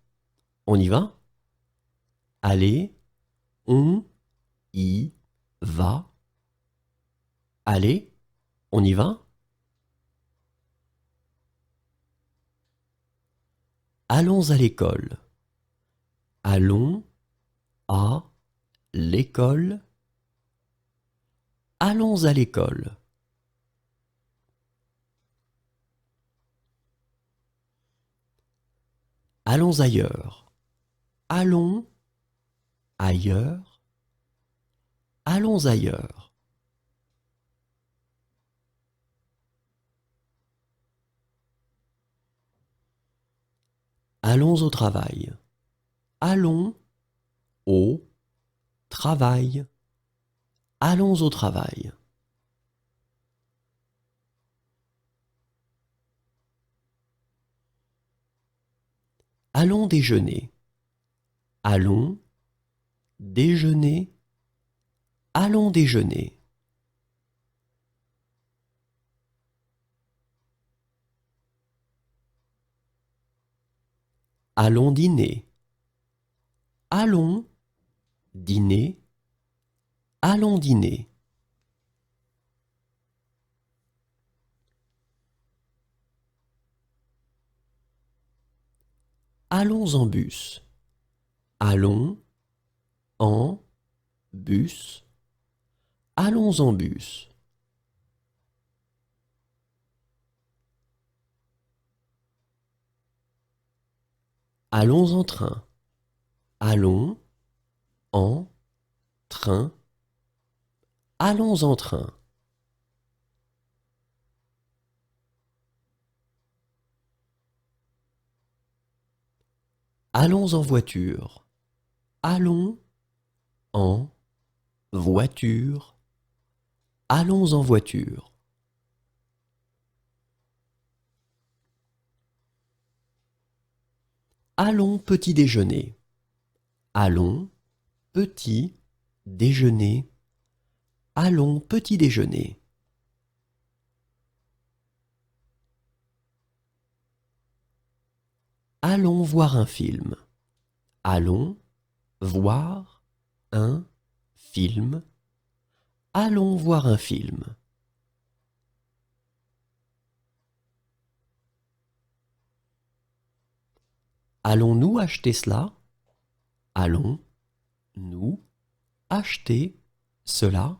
on y va? Allez, on y va. Allez, on y va? Allons à l'école. Allons à l'école. Allons à l'école. Allons ailleurs. Allons ailleurs. Allons ailleurs. Allons au travail. Allons au travail. Allons au travail. Allons déjeuner. Allons déjeuner. Allons déjeuner. Allons dîner. Allons dîner. Allons dîner. Allons en bus. Allons en bus. Allons en bus. Allons en train. Allons en train. Allons en train. Allons en voiture. Allons en voiture. Allons en voiture. Allons petit déjeuner. Allons petit déjeuner. Allons petit déjeuner. Allons voir un film. Allons voir un film. Allons voir un film. Allons-nous acheter cela? Allons-nous acheter cela?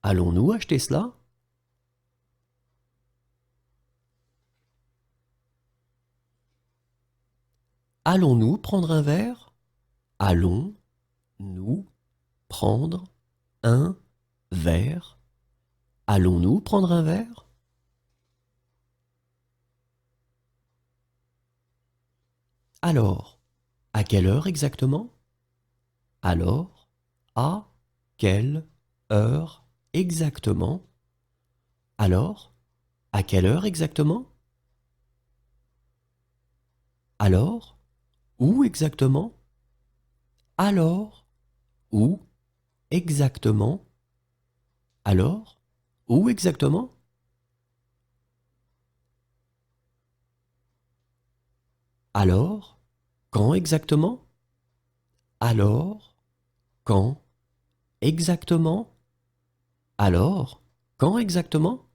Allons-nous acheter cela? Allons-nous prendre un verre? Allons-nous prendre un verre? Allons-nous prendre un verre? Alors, à quelle heure exactement? Alors, à quelle heure exactement? Alors, à quelle heure exactement? Alors, où exactement? Alors, où exactement? Alors, où exactement? Alors, quand exactement? Alors, quand exactement? Alors, quand exactement?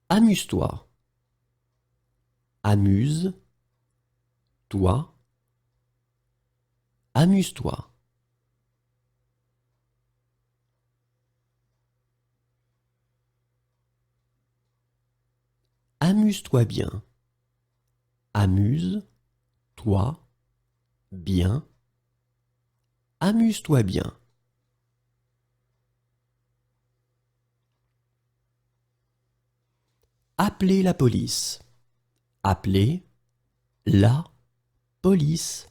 Amuse-toi. Amuse-toi. Amuse-toi. Amuse-toi bien. Amuse-toi bien. Amuse-toi bien. Appelez la police. Appelez la police.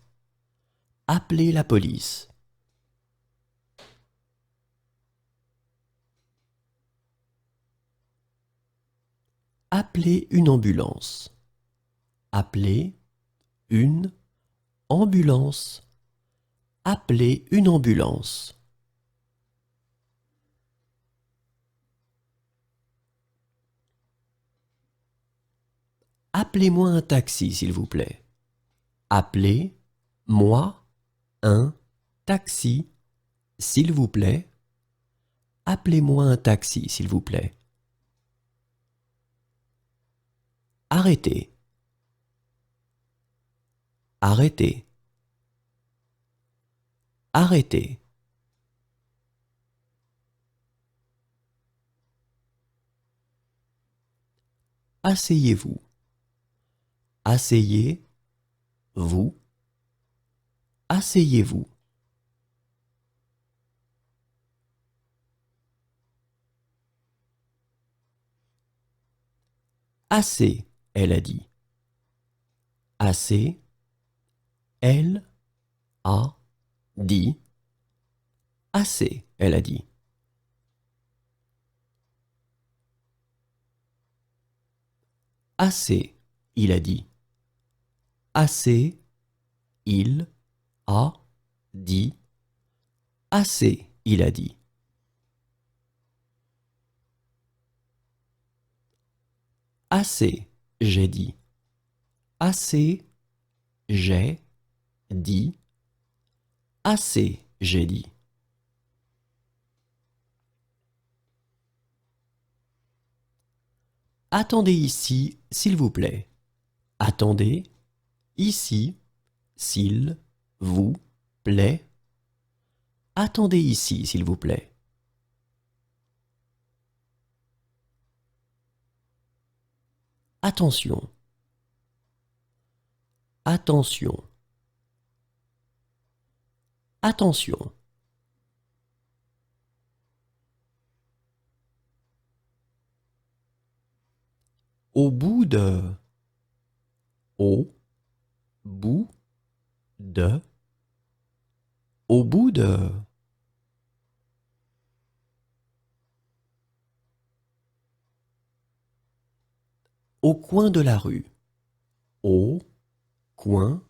Appelez la police. Appelez une ambulance. Appelez une ambulance. Appelez une ambulance. Appelez-moi un taxi, s'il vous plaît. Appelez-moi un taxi, s'il vous plaît. Appelez-moi un taxi, s'il vous plaît. Arrêtez. Arrêtez. Arrêtez. Asseyez-vous. Asseyez-vous. Asseyez-vous. Assez, elle a dit. Assez, elle a dit. Assez, elle a dit. Assez, il a dit. Assez, il a dit. Assez, il a dit. Assez, j'ai dit. Assez, j'ai dit. Assez, j'ai dit. Attendez ici, s'il vous plaît. Attendez ici, s'il vous plaît. Attendez ici, s'il vous plaît. Attention. Attention. Attention. Au bout de. Au bout de. Au bout de. Au coin de la rue. Au coin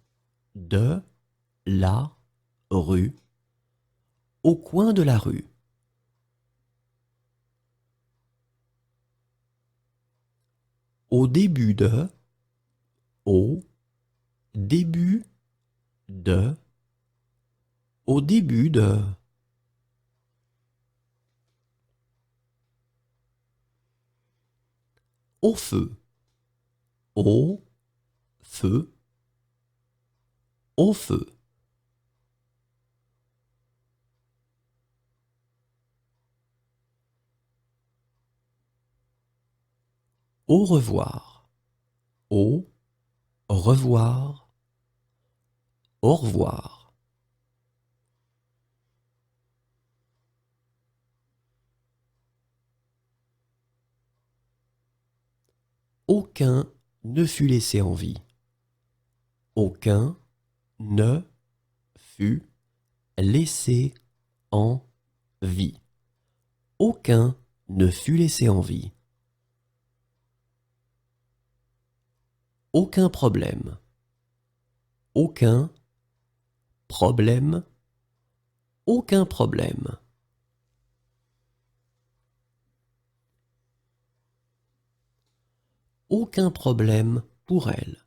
de la rue. Au coin de la rue. Au début de. Au début de. Au début de. Au feu. Au feu. Au feu. Au revoir. Au revoir. Au revoir. Aucun ne fut laissé en vie. Aucun ne fut laissé en vie. Aucun ne fut laissé en vie. Aucun problème. Aucun problème. Aucun problème. Aucun problème pour elle.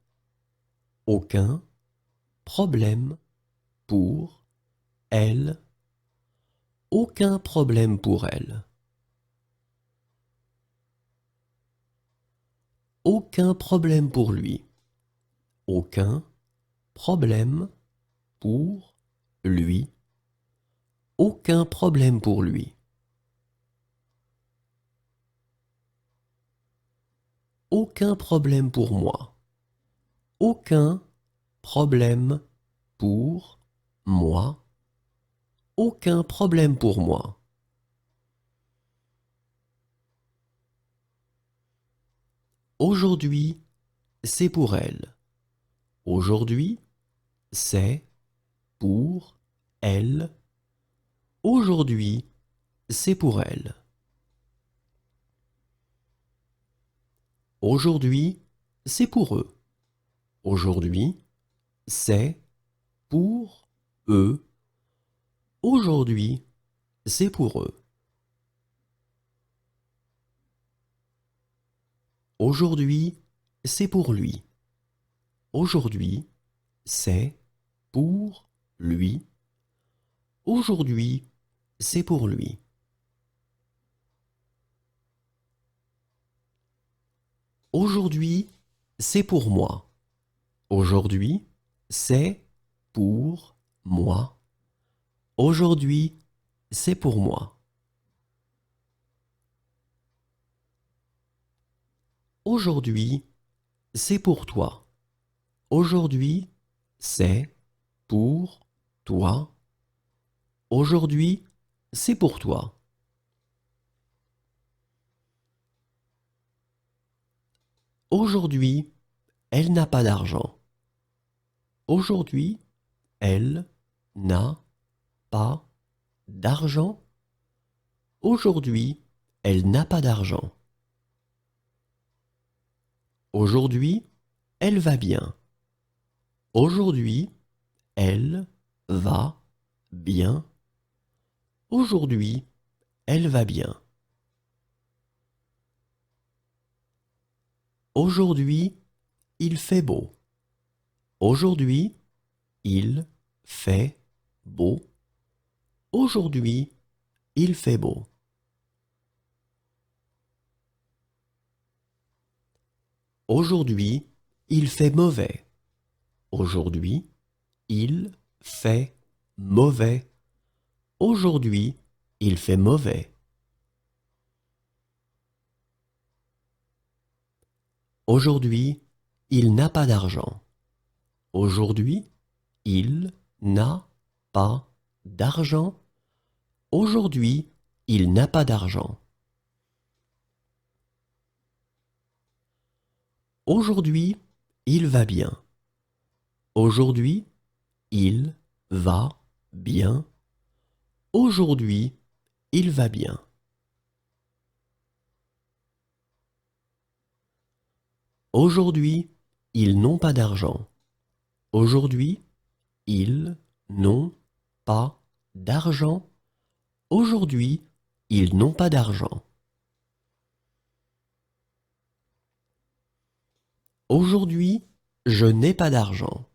Aucun problème pour elle. Aucun problème pour elle. Aucun problème pour lui. Aucun problème pour lui. Aucun problème pour lui. Aucun problème pour moi. Aucun problème pour moi. Aucun problème pour moi. Aujourd'hui, c'est pour elle. Aujourd'hui, c'est pour elle. Aujourd'hui, c'est pour elle. Aujourd'hui, c'est pour eux. Aujourd'hui, c'est pour eux. Aujourd'hui, c'est pour eux. Aujourd'hui, c'est pour lui. Aujourd'hui, c'est pour lui. Aujourd'hui, c'est pour lui. Aujourd'hui, c'est pour moi. Aujourd'hui, c'est pour moi. Aujourd'hui, c'est pour moi. Aujourd'hui, c'est pour toi. Aujourd'hui, c'est pour toi. Aujourd'hui, c'est pour toi. Aujourd'hui, elle n'a pas d'argent. Aujourd'hui, elle n'a pas d'argent. Aujourd'hui, elle n'a pas d'argent. Aujourd'hui, elle va bien. Aujourd'hui, elle va bien. Aujourd'hui, elle va bien. Aujourd'hui, il fait beau. Aujourd'hui, il fait beau. Aujourd'hui, il fait beau. Aujourd'hui, il fait mauvais. Aujourd'hui, il fait mauvais. Aujourd'hui, il fait mauvais. Aujourd'hui, il n'a pas d'argent. Aujourd'hui, il n'a pas d'argent. Aujourd'hui, il n'a pas d'argent. Aujourd'hui, il va bien. Aujourd'hui, il va bien. Aujourd'hui, il va bien. Aujourd'hui, ils n'ont pas d'argent. Aujourd'hui, ils n'ont pas d'argent. Aujourd'hui, ils n'ont pas d'argent. Aujourd'hui, je n'ai pas d'argent.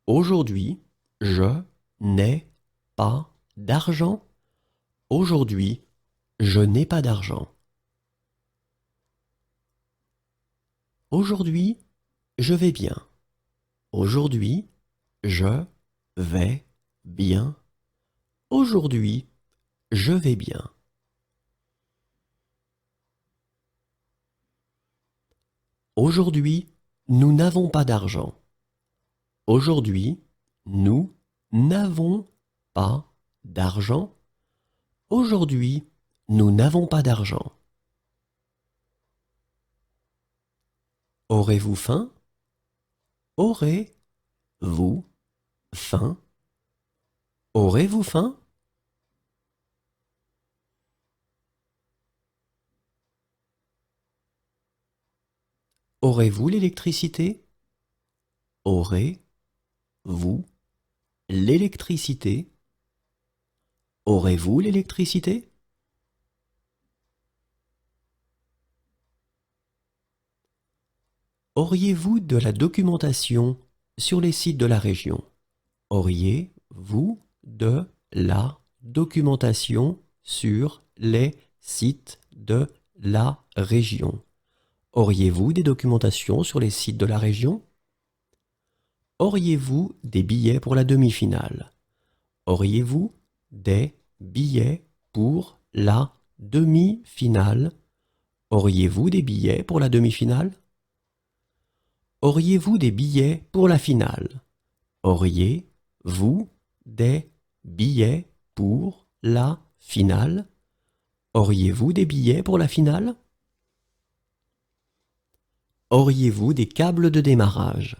Aujourd'hui, je n'ai pas d'argent. Aujourd'hui, je n'ai pas d'argent. Aujourd'hui, je vais bien. Aujourd'hui, je vais bien. Aujourd'hui, je vais bien. Aujourd'hui, nous n'avons pas d'argent. Aujourd'hui, nous n'avons pas d'argent. Aujourd'hui, nous n'avons pas d'argent. Aurez-vous faim? Aurez-vous faim? Aurez-vous faim? Aurez-vous l'électricité? Aurez-vous l'électricité? Aurez-vous l'électricité? Auriez-vous de la documentation sur les sites de la région? Auriez-vous de la documentation sur les sites de la région? Auriez-vous des documentations sur les sites de la région? Auriez-vous des billets pour la demi-finale? Auriez-vous des billets pour la demi-finale? Auriez-vous des billets pour la demi-finale? Auriez-vous des billets pour la finale? Auriez-vous des billets pour la finale? Auriez-vous des billets pour la finale? Auriez-vous des câbles de démarrage?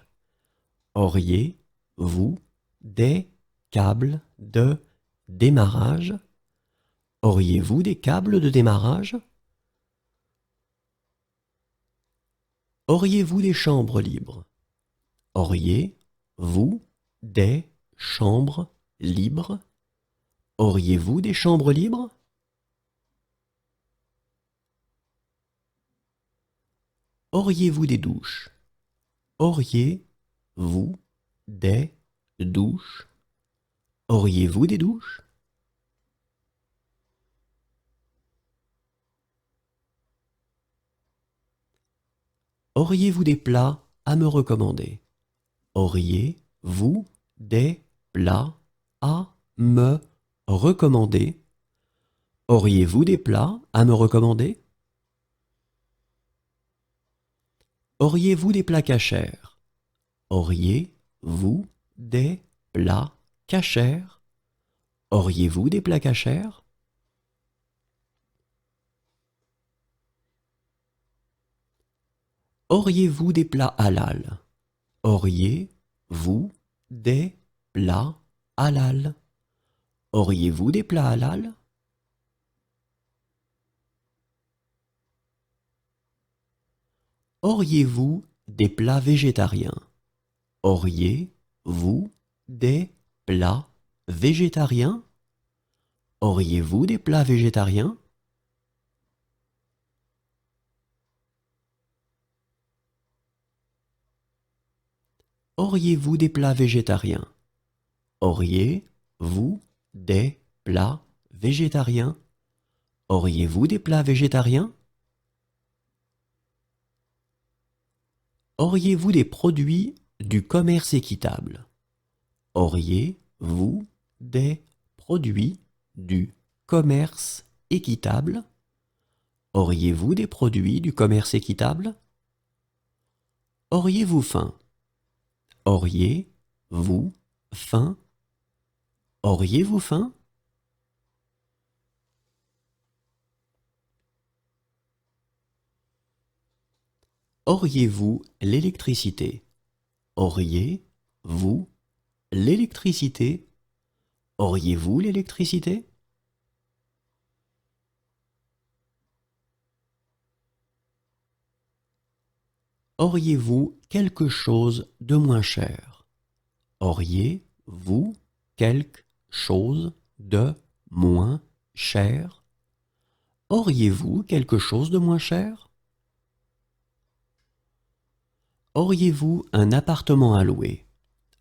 Auriez-vous des câbles de démarrage? Auriez-vous des câbles de démarrage? Auriez-vous des chambres libres? Auriez-vous des chambres libres? Auriez-vous des chambres libres? Auriez-vous des douches? Auriez-vous des douches? Auriez-vous des douches? Auriez-vous des plats à me recommander? Auriez-vous des plats à me recommander? Auriez-vous des plats à me recommander? Auriez-vous des plats cachers? Auriez-vous des plats cachers? Auriez-vous des plats cachers? Auriez-vous des plats halal? Auriez-vous des plats halal? Auriez-vous des plats halal? Auriez-vous des plats végétariens? Auriez-vous des plats végétariens? Auriez-vous des plats végétariens? Auriez-vous des plats végétariens? Auriez-vous des plats végétariens? Auriez-vous des plats végétariens? Auriez-vous des produits du commerce équitable? Auriez-vous des produits du commerce équitable? Auriez-vous des produits du commerce équitable? Auriez-vous faim? Auriez-vous faim? Auriez-vous faim? Auriez-vous l'électricité? Auriez-vous l'électricité? Auriez-vous l'électricité? Auriez-vous quelque chose de moins cher? Auriez-vous quelque chose de moins cher? Auriez-vous quelque chose de moins cher? Auriez-vous un appartement à louer?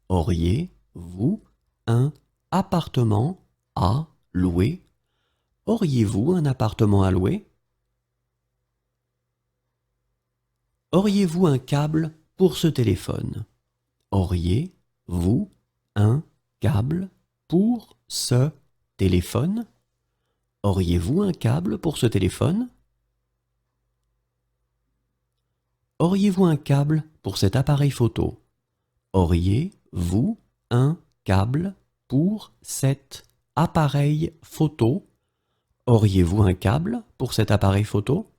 Auriez-vous un appartement à louer? Auriez-vous un appartement à louer? Auriez-vous un câble pour ce téléphone? Auriez-vous un câble pour ce téléphone? Auriez-vous un câble pour ce téléphone? Auriez-vous un câble pour cet appareil photo? Auriez-vous un câble pour cet appareil photo? Auriez-vous un câble pour cet appareil photo?